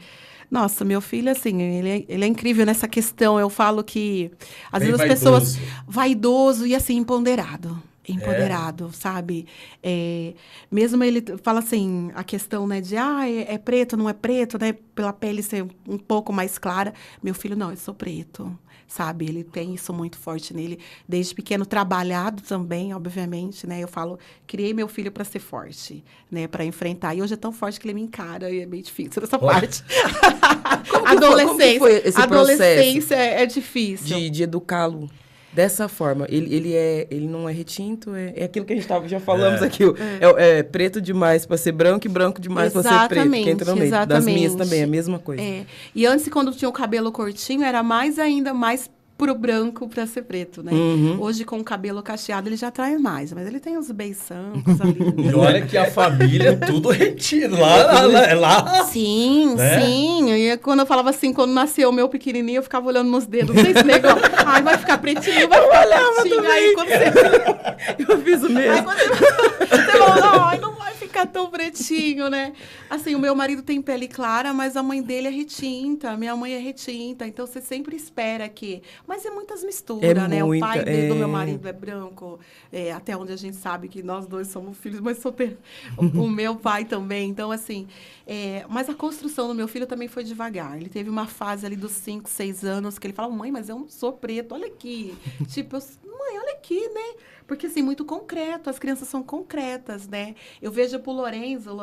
S3: Nossa, meu filho, assim, ele é incrível nessa questão. Eu falo que, às
S1: Bem
S3: vezes, as
S1: vaidoso.
S3: pessoas... Vaidoso e, assim, empoderado, sabe? Mesmo ele fala assim, a questão, né, de, é preto, não é preto, né? Pela pele ser um pouco mais clara. Meu filho, não, eu sou preto, sabe? Ele tem isso muito forte nele. Desde pequeno, trabalhado também, obviamente, né? Eu falo, criei meu filho para ser forte, né? Para enfrentar. E hoje é tão forte que ele me encara e é meio difícil essa parte.
S2: Como que foi esse
S3: Adolescência é difícil.
S2: de educá-lo dessa forma? Ele não é retinto, é aquilo que a gente já falamos aqui. É preto demais para ser branco e branco demais para ser preto. Que entra no meio. Das minhas também, é a mesma coisa.
S3: E antes, quando tinha o cabelo curtinho, era ainda mais pro branco para ser preto, né? Hoje, com o cabelo cacheado, ele já traz mais. Mas ele tem os beiçancos ali.
S1: E olha que a família é tudo retido. Lá.
S3: Sim,
S1: né?
S3: sim. E quando eu falava assim, quando nasceu o meu pequenininho, eu ficava olhando nos dedos. Não sei se negócio. Vai ficar pretinho, vai ficar pretinho. Aí, quando você...
S2: Eu fiz o mesmo.
S3: Aí, quando você falou, não vai ficar tão pretinho, né? Assim, o meu marido tem pele clara, mas a mãe dele é retinta. Minha mãe é retinta. Então, você sempre espera que... Mas é muitas misturas, né? O pai do meu marido é branco. Até onde a gente sabe que nós dois somos filhos, mas o meu pai também. Então, assim... mas a construção do meu filho também foi devagar. Ele teve uma fase ali dos 5, 6 anos que ele fala, mãe, mas eu não sou preto, olha aqui. Tipo, mãe, olha aqui, né? Porque, assim, muito concreto, as crianças são concretas, né? Eu vejo pro Lorenzo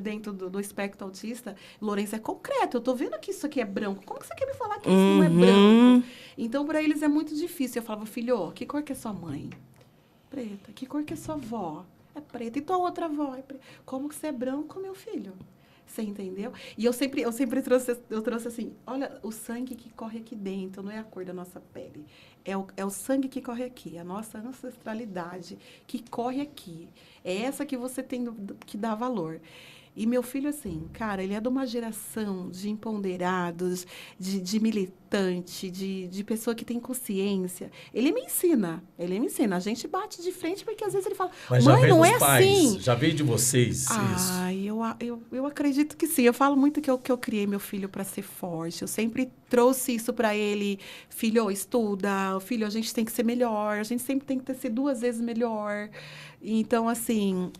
S3: dentro do espectro autista, Lorenzo é concreto, eu tô vendo que isso aqui é branco. Como que você quer me falar que isso não é branco? Então, para eles é muito difícil. Eu falava, filho, que cor que é sua mãe? Preta. Que cor que é sua avó? é preta. E tua outra avó é preta. Como que você é branco, meu filho? Você entendeu? E eu sempre trouxe assim, olha, o sangue que corre aqui dentro, não é a cor da nossa pele. É o sangue que corre aqui, a nossa ancestralidade que corre aqui. É essa que você tem que dar valor. E meu filho, assim, cara, ele é de uma geração de empoderados, de militante, de pessoa que tem consciência. Ele me ensina. A gente bate de frente porque às vezes ele fala,
S1: mas
S3: mãe, não é
S1: pais,
S3: assim.
S1: Já veio de vocês isso?
S3: Eu acredito que sim. Eu falo muito que eu criei meu filho para ser forte. Eu sempre trouxe isso para ele. Filho, estuda. Filho, a gente tem que ser melhor. A gente sempre tem que ser 2 vezes melhor. Então, assim,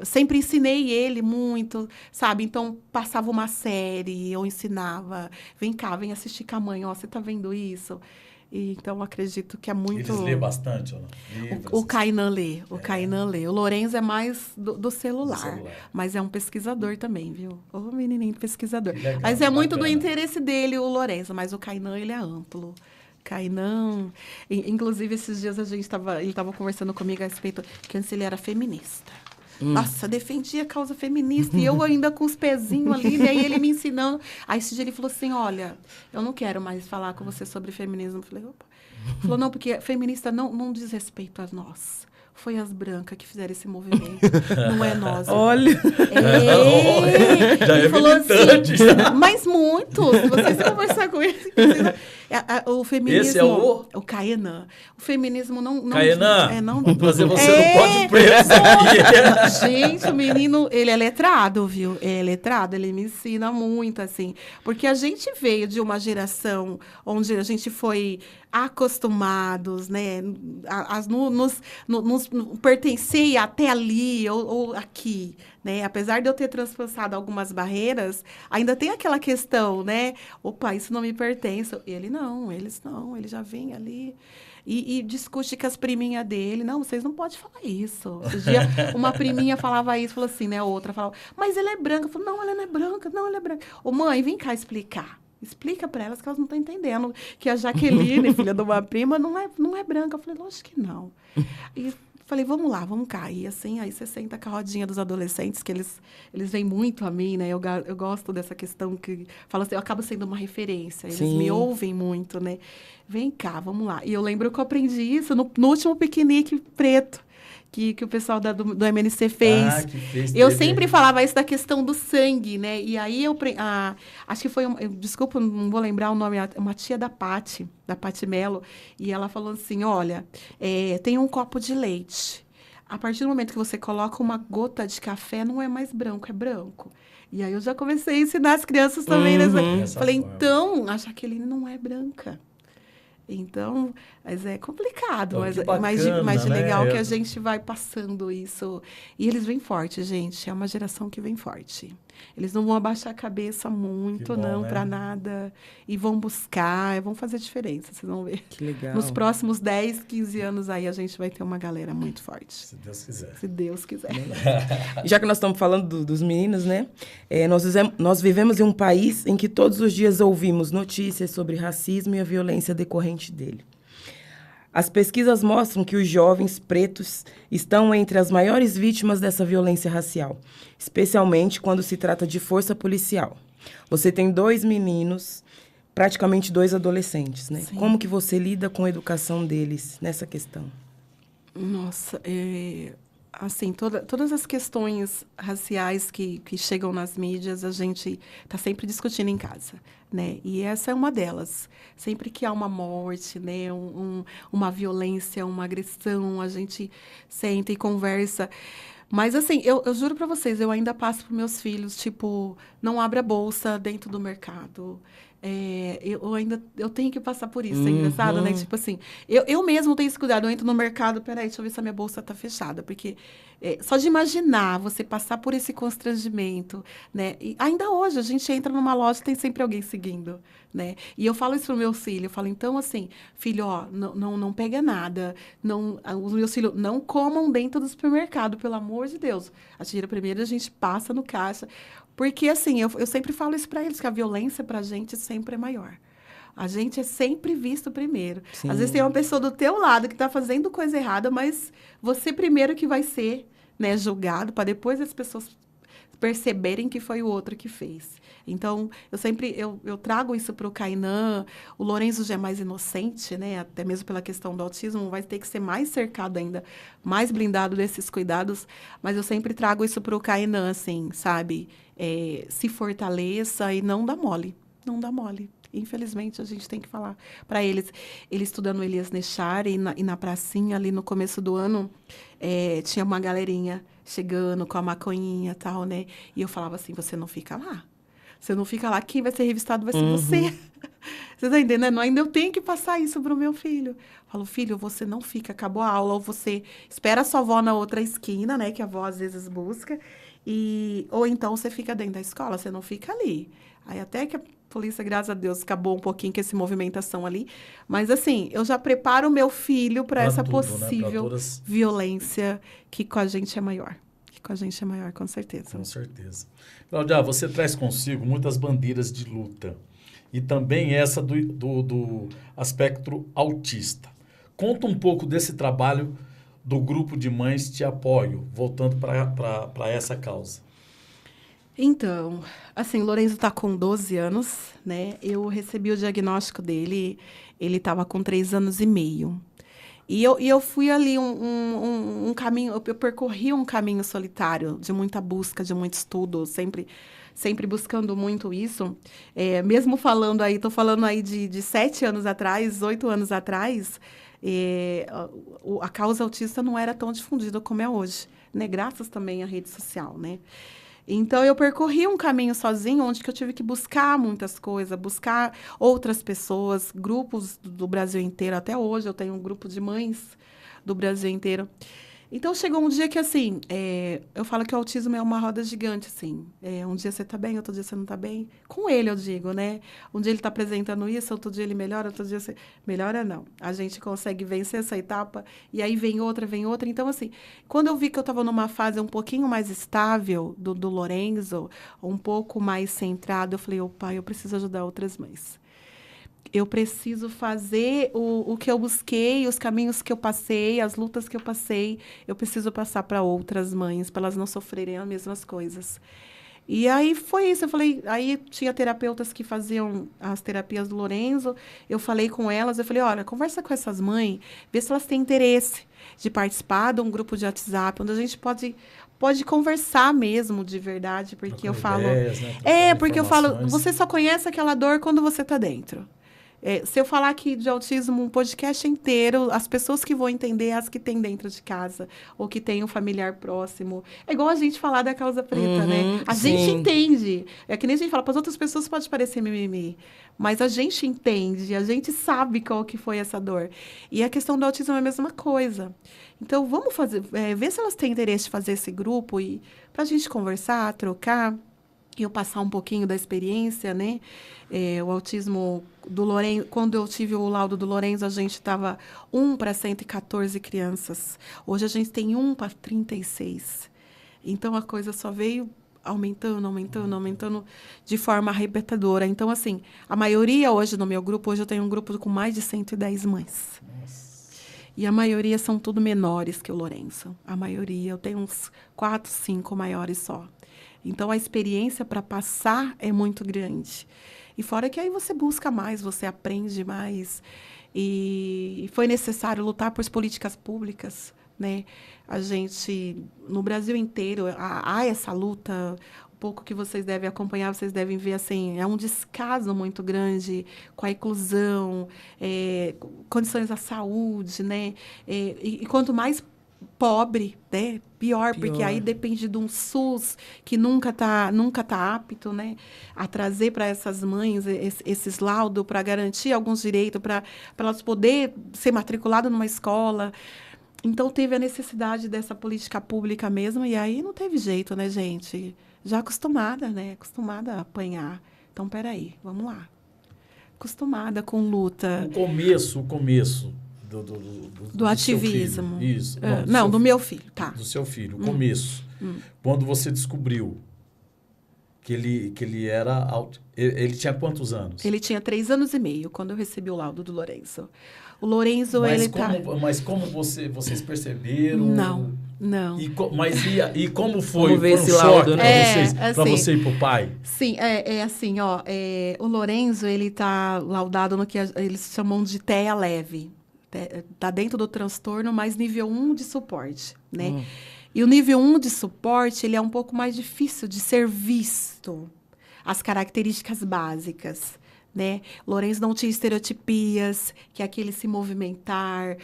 S3: sempre ensinei ele muito, sabe? Então, passava uma série, eu ensinava. Vem cá, vem assistir com a mãe. Ó, você tá vendo isso? E, então, acredito que é muito...
S1: Eles lêem bastante, ou não?
S3: O Kainan lê, Kainan lê. O Lourenço é mais do celular, mas é um pesquisador também, viu? Ô, menininho pesquisador. Legal, mas é muito do interesse dele, o Lourenço, mas o Kainan, ele é amplo. Kainan, inclusive esses dias ele estava conversando comigo a respeito que antes ele era feminista. Nossa, defendia a causa feminista e eu ainda com os pezinhos ali, daí ele me ensinando. Aí esse dia ele falou assim, olha, eu não quero mais falar com você sobre feminismo. Eu falei, opa. Ele falou, não, porque feminista não diz respeito a nós. Foi as brancas que fizeram esse movimento, não é nós.
S2: Olha!
S1: Já
S3: ele
S1: é
S3: falou
S1: militante,
S3: assim,
S1: já.
S3: mas muito, se vocês conversar com ele, o feminismo...
S1: Esse é o
S3: Kainan. O feminismo não...
S1: Kainan,
S3: não
S1: trazer você não pode preso aqui.
S3: Gente, o menino, ele é letrado, viu? É letrado, ele me ensina muito, assim. Porque a gente veio de uma geração onde a gente foi acostumados, né? Nos pertencer até ali ou aqui, né? Apesar de eu ter transpassado algumas barreiras, ainda tem aquela questão, né? Opa, isso não me pertence. Eles não, ele já vem ali e discute com as priminhas dele. Não, vocês não podem falar isso. Um dia, uma priminha falava isso, falou assim, né? Outra falava, mas ele é branca. Eu falei, não, ela não é branca, não, ela é branca. Ô, mãe, vem cá explicar. Explica para elas que elas não estão entendendo que a Jaqueline, filha de uma prima, não é branca. Eu falei, lógico que não. E falei, vamos lá, vamos cá. E assim, aí você senta com a rodinha dos adolescentes, que eles vêm muito a mim, né? Eu gosto dessa questão que... Fala assim, eu acabo sendo uma referência. Eles me ouvem muito, né? Vem cá, vamos lá. E eu lembro que eu aprendi isso no último piquenique preto. Que o pessoal do MNC fez. Eu sempre falava isso da questão do sangue, né? E aí acho que foi, desculpa, não vou lembrar o nome, uma tia da Pati Mello, e ela falou assim, olha, tem um copo de leite. A partir do momento que você coloca uma gota de café, não é mais branco, é branco. E aí eu já comecei a ensinar as crianças também. Falei, forma. Então, a Jaqueline não é branca. Então, mas é complicado, mas legal que a gente vai passando isso. E eles vêm forte, gente. É uma geração que vem forte. Eles não vão abaixar a cabeça muito, bom, para nada. E vão buscar, vão fazer diferença, vocês vão ver.
S2: Que legal.
S3: Nos próximos 10, 15 anos aí, a gente vai ter uma galera muito forte.
S1: Se Deus quiser.
S3: Se Deus quiser.
S2: Já que nós estamos falando dos meninos, né? Nós vivemos em um país em que todos os dias ouvimos notícias sobre racismo e a violência decorrente dele. As pesquisas mostram que os jovens pretos estão entre as maiores vítimas dessa violência racial, especialmente quando se trata de força policial. Você tem 2 meninos, praticamente 2 adolescentes, né? Sim. Como que você lida com a educação deles nessa questão?
S3: Nossa, assim, todas as questões raciais que chegam nas mídias, a gente está sempre discutindo em casa, né? E essa é uma delas. Sempre que há uma morte, né? Uma violência, uma agressão, a gente senta e conversa. Mas, assim, eu juro para vocês, eu ainda passo para meus filhos, tipo, não abra a bolsa dentro do mercado. Eu tenho que passar por isso, é engraçado, né? Tipo assim, eu mesmo tenho esse cuidado, eu entro no mercado, peraí, deixa eu ver se a minha bolsa tá fechada, porque só de imaginar você passar por esse constrangimento, né? E ainda hoje, a gente entra numa loja e tem sempre alguém seguindo, né? E eu falo isso pro meu filho, eu falo, então, assim, filho, ó, não pega nada, os meus filhos não comam dentro do supermercado, pelo amor de Deus. A tira primeiro, a gente passa no caixa. Porque, assim, eu sempre falo isso para eles, que a violência para a gente sempre é maior. A gente é sempre visto primeiro. Sim. Às vezes tem uma pessoa do teu lado que está fazendo coisa errada, mas você primeiro que vai ser, né, julgado, para depois as pessoas perceberem que foi o outro que fez. Então, eu trago isso para o Kainan. O Lorenzo já é mais inocente, né? Até mesmo pela questão do autismo, vai ter que ser mais cercado ainda, mais blindado desses cuidados. Mas eu sempre trago isso para o Kainan, assim, sabe? Se fortaleça e não dá mole. Não dá mole. Infelizmente, a gente tem que falar para eles. Ele estuda no Elias Nechar e na pracinha, ali no começo do ano, tinha uma galerinha chegando com a maconhinha e tal, né? E eu falava assim, você não fica lá. Você não fica lá, quem vai ser revistado vai ser você. Você tá entendendo? Ainda eu tenho que passar isso pro meu filho. Falo, filho, você não fica, acabou a aula, ou você espera a sua avó na outra esquina, né? Que a avó às vezes busca. Ou então você fica dentro da escola, você não fica ali. Aí até que a polícia, graças a Deus, acabou um pouquinho com essa movimentação ali. Mas, assim, eu já preparo o meu filho para essa
S1: tudo,
S3: possível,
S1: né? Todas...
S3: violência que com a gente é maior. Que com a gente é maior, com certeza.
S1: Com certeza. Cláudia, você traz consigo muitas bandeiras de luta. E também essa do aspecto autista. Conta um pouco desse trabalho do grupo de mães Te Apoio, voltando para essa causa.
S3: Então, assim, o Lorenzo está com 12 anos, né? Eu recebi o diagnóstico dele, ele estava com 3 anos e meio. E eu fui ali um caminho, eu percorri um caminho solitário, de muita busca, de muito estudo, sempre buscando muito isso. Mesmo falando aí, estou falando aí de 7 anos atrás, 8 anos atrás, a causa autista não era tão difundida como é hoje, né? Graças também à rede social, né? Então, eu percorri um caminho sozinho, onde que eu tive que buscar muitas coisas, buscar outras pessoas, grupos do Brasil inteiro. Até hoje, eu tenho um grupo de mães do Brasil inteiro. Então, chegou um dia que, assim, eu falo que o autismo é uma roda gigante, assim. Um dia você tá bem, outro dia você não tá bem. Com ele, eu digo, né? Um dia ele tá apresentando isso, outro dia ele melhora, outro dia você... Melhora, não. A gente consegue vencer essa etapa, e aí vem outra. Então, assim, quando eu vi que eu tava numa fase um pouquinho mais estável do Lorenzo, um pouco mais centrado, eu falei, pai, eu preciso ajudar outras mães. Eu preciso fazer o que eu busquei, os caminhos que eu passei, as lutas que eu passei, eu preciso passar para outras mães, para elas não sofrerem as mesmas coisas. E aí foi isso, eu falei, aí tinha terapeutas que faziam as terapias do Lorenzo, eu falei com elas, eu falei, olha, conversa com essas mães, vê se elas têm interesse de participar de um grupo de WhatsApp, onde a gente pode conversar mesmo de verdade, porque eu falo...
S1: Ideias, né?
S3: Porque eu falo, você só conhece aquela dor quando você está dentro. Se eu falar aqui de autismo, um podcast inteiro, as pessoas que vão entender as que tem dentro de casa, ou que tem um familiar próximo. É igual a gente falar da causa preta, né? A gente entende. É que nem a gente fala, para as outras pessoas pode parecer mimimi, mas a gente entende, a gente sabe qual que foi essa dor. E a questão do autismo é a mesma coisa. Então, vamos fazer, ver se elas têm interesse de fazer esse grupo e para a gente conversar, trocar. Eu passar um pouquinho da experiência, né? O autismo do Lorenzo, quando eu tive o laudo do Lorenzo, a gente estava 1 para 114 crianças. Hoje a gente tem 1 para 36. Então, a coisa só veio aumentando de forma arrebentadora. Então, assim, a maioria hoje no meu grupo, hoje eu tenho um grupo com mais de 110 mães. Nossa. E a maioria são tudo menores que o Lorenzo. A maioria, eu tenho uns 4, 5 maiores só. Então, a experiência para passar é muito grande. E fora que aí você busca mais, você aprende mais. E foi necessário lutar por políticas públicas, né? A gente, no Brasil inteiro, há essa luta. Um pouco que vocês devem acompanhar, vocês devem ver, assim, é um descaso muito grande com a inclusão, condições da saúde, né? E quanto mais pobre, né? Pior, porque aí depende de um SUS que nunca tá apto, né? A trazer para essas mães esses laudos para garantir alguns direitos, para elas poderem ser matriculadas numa escola. Então, teve a necessidade dessa política pública mesmo, e aí não teve jeito, né, gente? Já acostumada, né? Acostumada a apanhar. Então, peraí, vamos lá. Acostumada com luta.
S1: O começo do
S3: ativismo.
S1: Isso.
S3: Não, do meu filho, tá.
S1: Do seu filho, o começo. Quando você descobriu que ele era... Ele tinha quantos anos?
S3: Ele tinha 3 anos e meio, quando eu recebi o laudo do Lorenzo. O Lorenzo,
S1: Mas como vocês perceberam?
S3: Não. Não.
S1: E como foi?
S2: Vamos ver
S1: Foi um
S2: esse
S1: choque
S2: laudo,
S1: pra
S2: né?
S1: vocês, pra
S3: assim,
S1: você e pro pai?
S3: Sim, é assim, ó. O Lorenzo, ele tá laudado no que eles chamam de TEA leve. Tá dentro do transtorno, mas nível 1 de suporte, né? E o nível 1 de suporte, ele é um pouco mais difícil de ser visto. As características básicas, né? Lorenzo não tinha estereotipias, que é aquele se movimentar,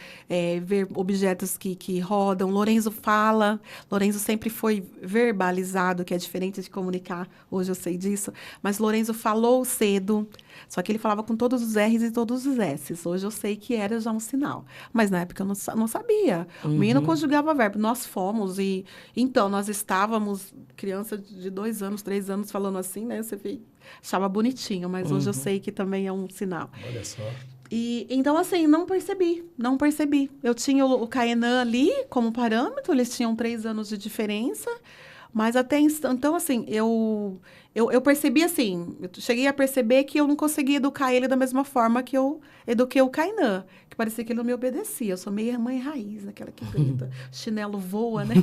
S3: ver objetos que rodam. Lorenzo fala, Lorenzo sempre foi verbalizado, que é diferente de comunicar, hoje eu sei disso, mas Lorenzo falou cedo, só que ele falava com todos os R's e todos os S's. Hoje eu sei que era já um sinal, mas na época eu não sabia. O menino conjugava verbo. Nós fomos então, nós estávamos, criança de 2 anos, 3 anos, falando assim, né? Você achava bonitinho, mas hoje eu sei que também é um sinal.
S1: Olha só.
S3: Então, assim, não percebi. Eu tinha o Caenan ali como parâmetro, eles tinham 3 anos de diferença, mas até então, assim, eu percebi, assim, eu cheguei a perceber que eu não conseguia educar ele da mesma forma que eu eduquei o Caenan, que parecia que ele não me obedecia. Eu sou meio mãe raiz, aquela que grita, chinelo voa, né?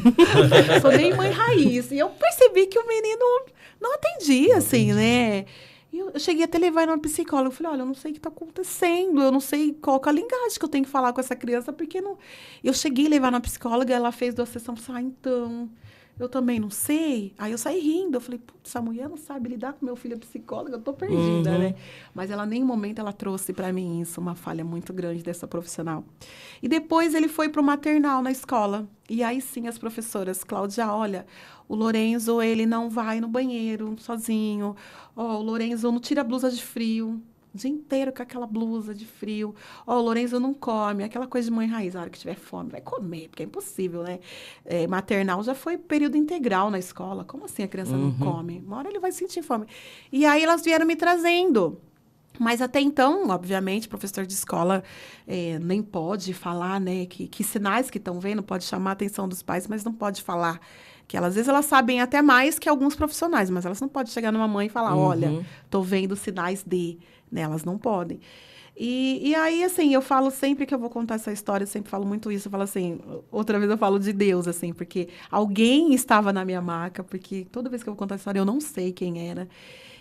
S3: Sou meio mãe raiz. E eu percebi que o menino não atendia, assim, né? E eu cheguei até levar numa psicóloga. Eu falei, olha, eu não sei o que está acontecendo, eu não sei qual que é a linguagem que eu tenho que falar com essa criança, porque não... Eu cheguei a levar na psicóloga, ela fez 2 sessões, eu falei, então... Eu também não sei. Aí eu saí rindo. Eu falei, putz, essa mulher não sabe lidar com meu filho psicóloga, eu tô perdida, né? Mas ela, em nenhum momento, ela trouxe para mim isso, uma falha muito grande dessa profissional. E depois ele foi pro maternal na escola. E aí sim, as professoras, Cláudia, olha, o Lorenzo, ele não vai no banheiro sozinho. Ó, o Lorenzo não tira a blusa de frio. O dia inteiro com aquela blusa de frio. Ó, o Lorenzo não come. Aquela coisa de mãe raiz. A hora que tiver fome, vai comer, porque é impossível, né? Maternal já foi período integral na escola. Como assim a criança não come? Uma hora ele vai sentir fome. E aí elas vieram me trazendo. Mas até então, obviamente, professor de escola nem pode falar, né? Que sinais que estão vendo, pode chamar a atenção dos pais, mas não pode falar. Que às vezes elas sabem até mais que alguns profissionais, mas elas não podem chegar numa mãe e falar, olha, tô vendo sinais de... Né? Elas não podem. E aí, assim, eu falo sempre que eu vou contar essa história, eu sempre falo muito isso, eu falo assim, outra vez eu falo de Deus, assim, porque alguém estava na minha maca, porque toda vez que eu vou contar essa história, eu não sei quem era.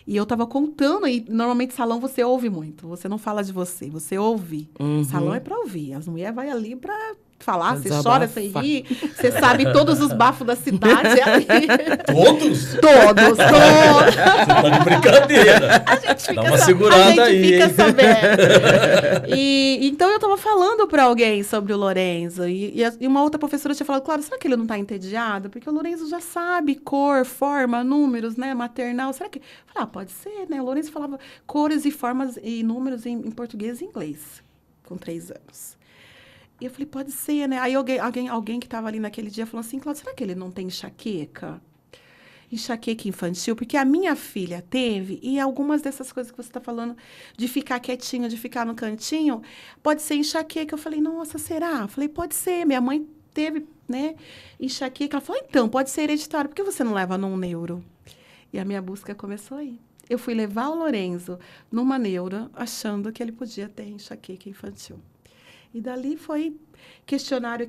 S3: E eu estava contando, e normalmente salão você ouve muito, você não fala de você, você ouve. Salão é para ouvir, as mulheres vão ali para falar, você chora, você ri, você sabe todos os bafos da cidade. É ali.
S1: Todos?
S3: Todos.
S1: Você tá de brincadeira.
S3: A gente fica,
S1: Dá uma segurada aí,
S3: fica
S1: hein?
S3: sabendo. Então, eu estava falando para alguém sobre o Lorenzo. E uma outra professora tinha falado, claro, será que ele não está entediado? Porque o Lorenzo já sabe cor, forma, números, né? Maternal. Será que... Eu falei, pode ser, né? O Lorenzo falava cores e formas e números em português e inglês, com 3 anos. E eu falei, pode ser, né? Aí alguém que estava ali naquele dia falou assim, Cláudia, será que ele não tem enxaqueca? Enxaqueca infantil? Porque a minha filha teve, e algumas dessas coisas que você está falando, de ficar quietinho, de ficar no cantinho, pode ser enxaqueca. Eu falei, nossa, será? Eu falei, pode ser, minha mãe teve, né, enxaqueca. Ela falou, então, pode ser hereditário, por que você não leva num neuro? E a minha busca começou aí. Eu fui levar o Lorenzo numa neuro, achando que ele podia ter enxaqueca infantil. E dali foi questionário.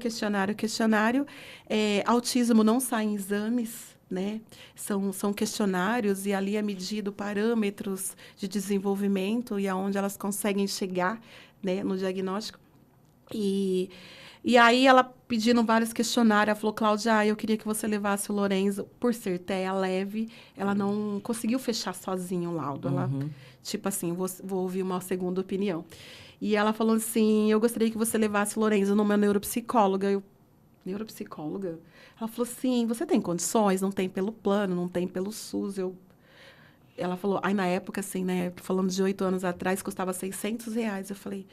S3: Autismo não sai em exames, né? São questionários e ali é medido parâmetros de desenvolvimento e aonde elas conseguem chegar, né, no diagnóstico. E aí ela pedindo vários questionários, ela falou, Cláudia, eu queria que você levasse o Lorenzo, por ser TEA leve, ela não conseguiu fechar sozinha o laudo. Ela, tipo assim, vou ouvir uma segunda opinião. E ela falou assim, eu gostaria que você levasse o Lorenzo numa neuropsicóloga. Neuropsicóloga? Ela falou assim, você tem condições? Não tem pelo plano, não tem pelo SUS. Ela falou, aí na época, assim, né, falando de 8 anos atrás, custava R$600. Eu falei,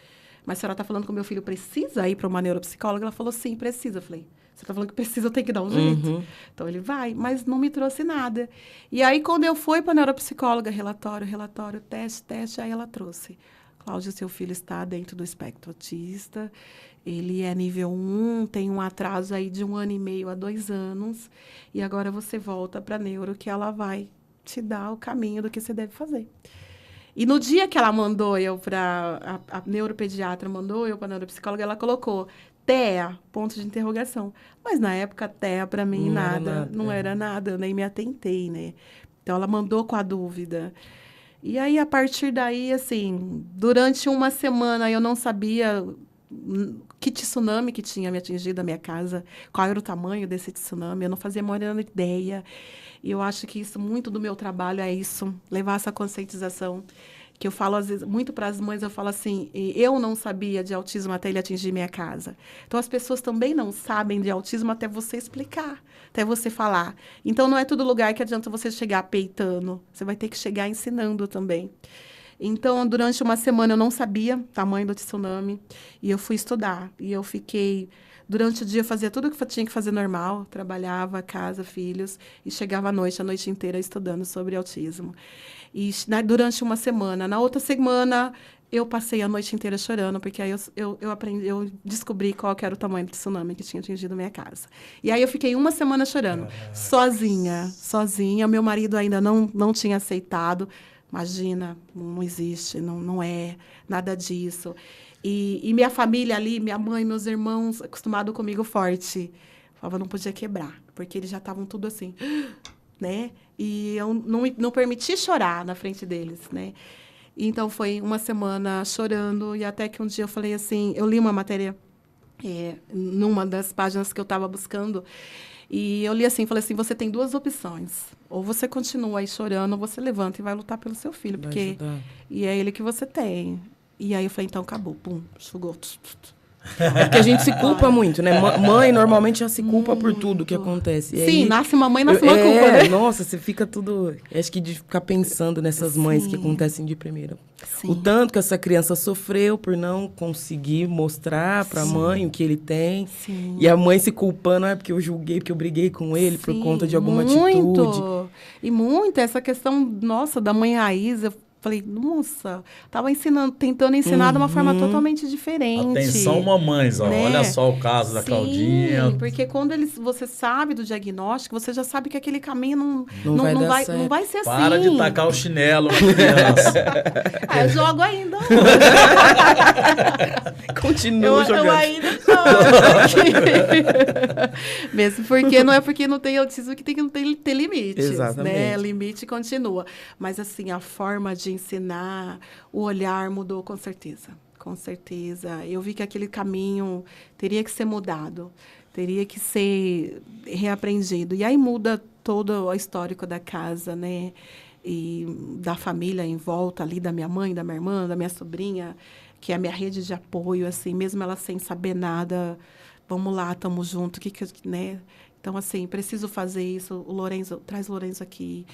S3: mas a senhora está falando que o meu filho precisa ir para uma neuropsicóloga? Ela falou, sim, precisa. Eu falei, você está falando que precisa, eu tenho que dar um jeito. Então, ele vai, mas não me trouxe nada. E aí, quando eu fui para a neuropsicóloga, relatório, teste, aí ela trouxe. Cláudia, seu filho está dentro do espectro autista, ele é nível 1, tem um atraso aí de 1 ano e meio a 2 anos, e agora você volta para a neuro, que ela vai te dar o caminho do que você deve fazer. E no dia que ela mandou eu para... A neuropediatra mandou eu para a neuropsicóloga, ela colocou TEA, ponto de interrogação. Mas na época, TEA para mim não era nada, eu nem me atentei, né? Então ela mandou com a dúvida. E aí, a partir daí, assim, durante uma semana eu não sabia que tsunami que tinha me atingido a minha casa, qual era o tamanho desse tsunami, eu não fazia a menor ideia. E eu acho que isso, muito do meu trabalho é isso, levar essa conscientização. Que eu falo, às vezes, muito para as mães, eu falo assim, eu não sabia de autismo até ele atingir minha casa. Então, as pessoas também não sabem de autismo até você explicar, até você falar. Então, não é todo lugar que adianta você chegar peitando. Você vai ter que chegar ensinando também. Então, durante uma semana, eu não sabia o tamanho do tsunami. E eu fui estudar. E eu fiquei... Durante o dia, eu fazia tudo o que tinha que fazer normal. Trabalhava, casa, filhos. E chegava à noite, a noite inteira, estudando sobre autismo. E durante uma semana. Na outra semana, eu passei a noite inteira chorando, porque aí eu descobri qual que era o tamanho do tsunami que tinha atingido a minha casa. E aí eu fiquei uma semana chorando, sozinha. Meu marido ainda não tinha aceitado. Imagina, não existe, não é nada disso. E minha família ali, minha mãe, meus irmãos, acostumados comigo forte. Falava, não podia quebrar, porque eles já estavam tudo assim, né? E eu não permiti chorar na frente deles, né? Então, foi uma semana chorando, e até que um dia eu falei assim, eu li uma matéria numa das páginas que eu estava buscando, e eu li assim, falei assim, você tem 2 opções. Ou você continua aí chorando, ou você levanta e vai lutar pelo seu filho, porque e é ele que você tem. E aí eu falei, então acabou, pum, enxugou.
S2: É porque a gente se culpa muito, né? Mãe normalmente já se culpa por tudo que acontece. E
S3: sim,
S2: aí,
S3: nasce uma mãe, nasce uma culpa, né?
S2: Nossa, você fica tudo... Acho que de ficar pensando nessas mães que acontecem de primeira.
S3: Sim.
S2: O tanto que essa criança sofreu por não conseguir mostrar para a mãe o que ele tem.
S3: Sim.
S2: E a mãe se culpando, porque eu julguei, porque eu briguei com ele por conta de alguma atitude.
S3: E muito essa questão, nossa, da mãe raiz, eu falei, nossa, tava tentando ensinar de uma forma totalmente diferente.
S1: Atenção, mamães, ó,
S3: né?
S1: olha só o caso da Claudinha.
S3: Porque quando você sabe do diagnóstico, você já sabe que aquele caminho não vai ser assim.
S1: Para de tacar o chinelo na criança.
S3: Eu jogo ainda.
S2: Continua jogando.
S3: Eu ainda jogo. Mesmo porque não é porque não tem autismo que tem que ter limites.
S2: Exatamente.
S3: Né? Limite continua. Mas assim, a forma de ensinar, o olhar mudou com certeza. Com certeza. Eu vi que aquele caminho teria que ser mudado, teria que ser reaprendido. E aí muda todo o histórico da casa, né? E da família em volta ali, da minha mãe, da minha irmã, da minha sobrinha, que é a minha rede de apoio, assim, mesmo ela sem saber nada, vamos lá, estamos juntos, né? Então, assim, preciso fazer isso, traz o Lourenço aqui.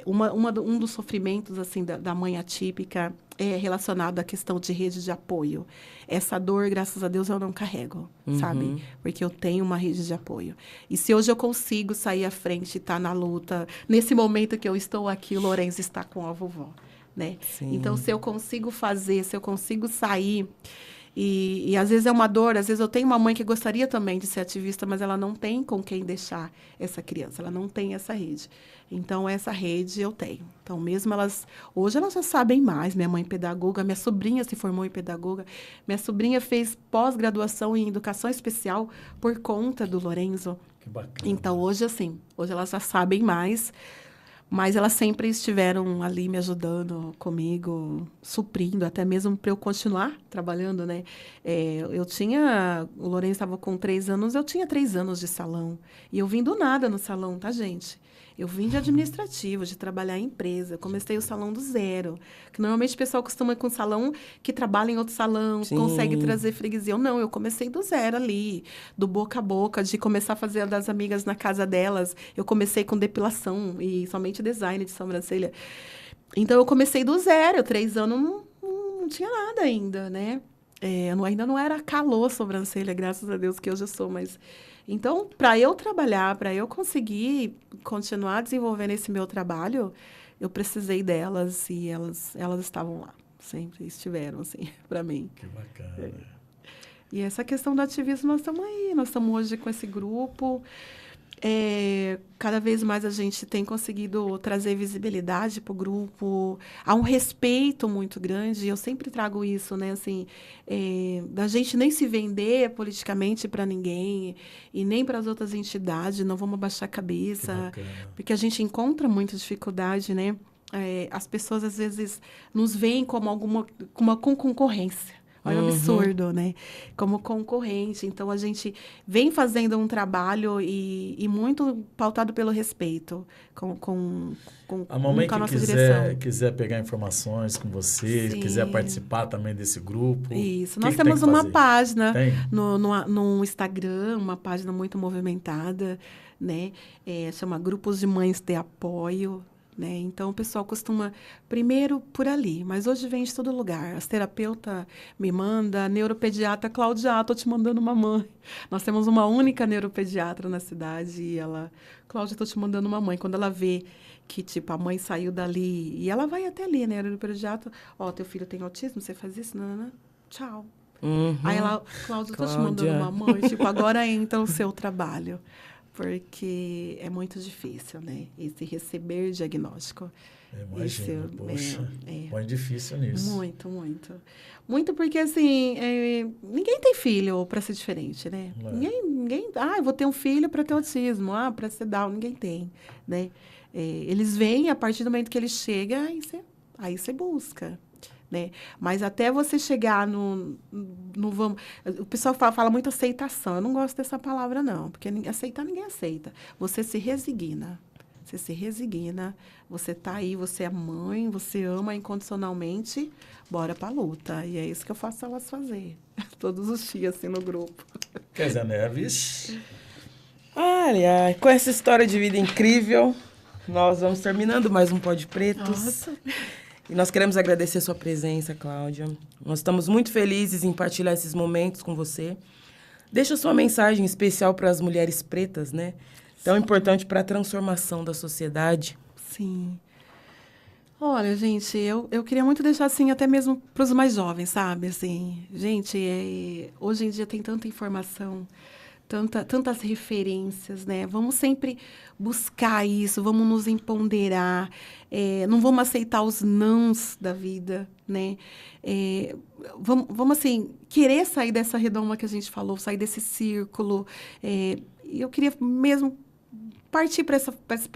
S3: Um dos sofrimentos, assim, da mãe atípica é relacionado à questão de rede de apoio. Essa dor, graças a Deus, eu não carrego, sabe? Porque eu tenho uma rede de apoio. E se hoje eu consigo sair à frente e estar na luta, nesse momento que eu estou aqui, o Lourenço está com a vovó, né?
S2: Sim.
S3: Então, se eu consigo fazer, se eu consigo sair... E às vezes é uma dor, às vezes eu tenho uma mãe que gostaria também de ser ativista, mas ela não tem com quem deixar essa criança, ela não tem essa rede. Então, essa rede eu tenho. Então, mesmo hoje elas já sabem mais, minha mãe é pedagoga, minha sobrinha se formou em pedagoga, minha sobrinha fez pós-graduação em educação especial por conta do Lourenço.
S1: Que bacana.
S3: Então, hoje elas já sabem mais, mas elas sempre estiveram ali me ajudando comigo, suprindo, até mesmo para eu continuar trabalhando, né? O Lourenço estava com 3 anos, eu tinha 3 anos de salão. E eu vim do nada no salão, tá, gente? Eu vim de administrativo, de trabalhar em empresa. Eu comecei o salão do zero. Que normalmente o pessoal costuma ir com salão que trabalha em outro salão, consegue trazer freguesia. Eu comecei do zero ali, do boca a boca, de começar a fazer das amigas na casa delas. Eu comecei com depilação e somente design de sobrancelha. Então, eu comecei do zero. 3 anos não tinha nada ainda, né? Ainda não era calor sobrancelha, graças a Deus que hoje eu sou, mas... Então, para eu trabalhar, para eu conseguir continuar desenvolvendo esse meu trabalho, eu precisei delas e elas estavam lá. Sempre estiveram, assim, para mim.
S1: Que bacana.
S3: E essa questão do ativismo, nós estamos aí. Nós estamos hoje com esse grupo. Cada vez mais a gente tem conseguido trazer visibilidade para o grupo, há um respeito muito grande, e eu sempre trago isso, né, assim, da gente nem se vender politicamente para ninguém, e nem para as outras entidades, não vamos abaixar a cabeça, porque a gente encontra muita dificuldade, né, as pessoas às vezes nos veem como uma concorrência. Olha o absurdo, né? Como concorrente. Então, a gente vem fazendo um trabalho e muito pautado pelo respeito com
S1: a mamãe
S3: com a nossa
S1: que quiser pegar informações com você,
S3: Sim.
S1: quiser participar também desse grupo.
S3: Isso. Nós temos uma página
S1: no
S3: no Instagram, uma página muito movimentada, né? Chama Grupos de Mães de Apoio. Né? Então, o pessoal costuma, primeiro, por ali. Mas hoje vem de todo lugar. As terapeutas me mandam, a neuropediatra, Cláudia, estou te mandando uma mãe. Nós temos uma única neuropediatra na cidade e ela, Cláudia, estou te mandando uma mãe. Quando ela vê que, tipo, a mãe saiu dali, e ela vai até ali, né? A neuropediatra, teu filho tem autismo, você faz isso? Não. Tchau. Aí ela, Cláudia, estou te mandando uma mãe. Tipo, agora entra o seu trabalho. Porque é muito difícil, né? Esse receber diagnóstico.
S1: Imagina, poxa, muito difícil nisso.
S3: Muito, muito. Muito porque, assim, ninguém tem filho para ser diferente, né? Ninguém, eu vou ter um filho para ter autismo, para ser Down, ninguém tem, né? Eles vêm, a partir do momento que ele chega, aí você busca. Né? Mas até você chegar no vamos... O pessoal fala muito aceitação. Eu não gosto dessa palavra, não. Porque aceitar, ninguém aceita. Você se resigna. Você tá aí, você é mãe, você ama incondicionalmente. Bora pra luta. E é isso que eu faço elas fazer. Todos os dias, assim, no grupo.
S1: Kézia Neves.
S2: Olha, com essa história de vida incrível, nós vamos terminando mais um Pó de Pretos.
S3: Nossa.
S2: E nós queremos agradecer a sua presença, Cláudia. Nós estamos muito felizes em partilhar esses momentos com você. Deixa sua mensagem especial para as mulheres pretas, né? Tão importante para a transformação da sociedade.
S3: Sim. Olha, gente, eu queria muito deixar, assim, até mesmo para os mais jovens, sabe? Assim, gente, hoje em dia tem tanta informação, tantas referências, né? Vamos sempre buscar isso, vamos nos empoderar, não vamos aceitar os nãos da vida, né? Vamos, assim, querer sair dessa redoma que a gente falou, sair desse círculo. E eu queria mesmo partir para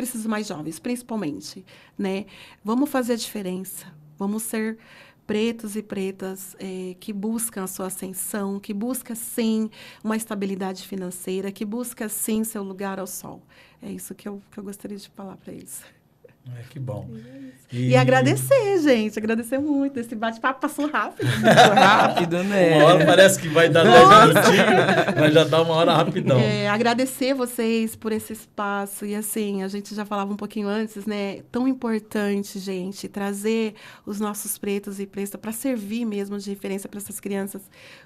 S3: esses mais jovens, principalmente, né? Vamos fazer a diferença, vamos ser pretos e pretas que buscam a sua ascensão, que buscam, sim, uma estabilidade financeira, que buscam, sim, seu lugar ao sol. É isso que eu gostaria de falar para eles.
S1: Que bom.
S3: E agradecer, gente. Agradecer muito. Esse bate-papo passou rápido.
S2: Muito rápido, né?
S1: Uma hora parece que vai dar 10 minutinhos, mas já dá uma hora rapidão.
S3: Agradecer vocês por esse espaço. E assim, a gente já falava um pouquinho antes, né? Tão importante, gente, trazer os nossos pretos e pretas para servir mesmo de referência para essas crianças.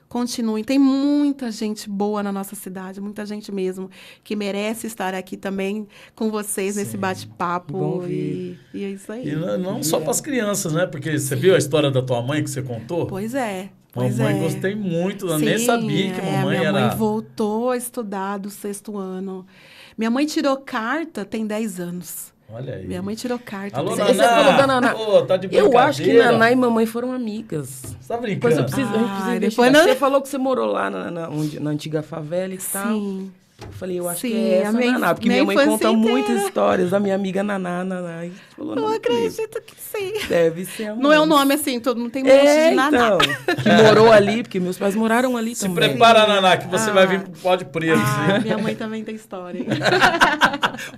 S3: Continuem. Tem muita gente boa na nossa cidade, muita gente mesmo, que merece estar aqui também com vocês nesse bate-papo. E é isso aí.
S1: E não só para as crianças, né? Porque você viu a história da tua mãe que você contou?
S3: Pois é.
S1: Mamãe, gostei muito. Eu nem sabia que mamãe era...
S3: Minha mãe voltou a estudar do 6º ano. Minha mãe tirou carta tem 10 anos.
S1: Olha aí.
S3: Minha mãe tirou carta.
S1: Alô,
S2: Você falou da Naná.
S1: Tá de brincadeira.
S2: Eu acho que Naná e mamãe foram amigas.
S1: Você tá brincando?
S2: Depois a gente precisa investigar. Você falou que você morou lá na antiga favela e tal.
S3: Sim.
S2: Eu falei, eu acho que é essa Naná, porque minha mãe conta muitas histórias da minha amiga Naná. E falou,
S3: não acredito que sim.
S2: Deve ser a
S3: Não é o nome assim, todo mundo tem um monte de Naná.
S2: Então, que morou ali, porque meus pais moraram ali também.
S1: Se prepara, Naná, que você vai vir pro Pó de Pretos.
S3: Minha mãe também tem história.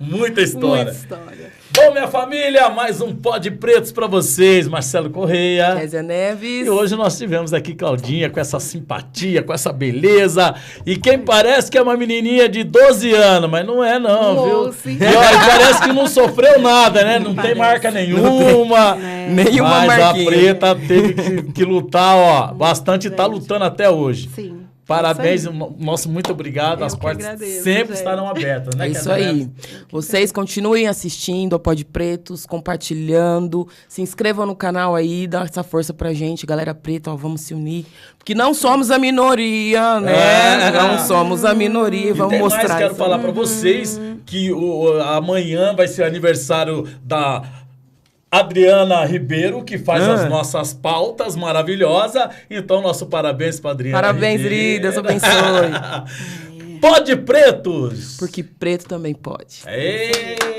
S1: Muita história.
S3: Muita história.
S1: Bom, minha família, mais um Pó de Pretos para vocês. Marcelo Correia.
S2: Kézia Neves.
S1: E hoje nós tivemos aqui Claudinha com essa simpatia, com essa beleza. E quem parece que é uma menininha de 12 anos, mas não é não, viu? E olha, parece que não sofreu nada, né? Não tem marca nenhuma.
S2: Nenhuma
S1: mas
S2: marquinha.
S1: A preta teve que lutar, ó, bastante. Tá lutando até hoje.
S3: Sim.
S1: Parabéns, nosso muito obrigado. As portas sempre estarão abertas, né?
S2: É isso aí. Vocês continuem assistindo ao Pó de Pretos, compartilhando, se inscrevam no canal aí, dá essa força pra gente, galera preta, ó, vamos se unir. Porque não somos a minoria, né? Não somos a minoria, vamos mostrar.
S1: Quero falar pra vocês que amanhã vai ser aniversário da Adriana Ribeiro, que faz as nossas pautas maravilhosas. Então, nosso parabéns para Adriana.
S2: Parabéns, Ri, Deus abençoe.
S1: Pode pretos!
S2: Porque preto também pode.
S1: Ei!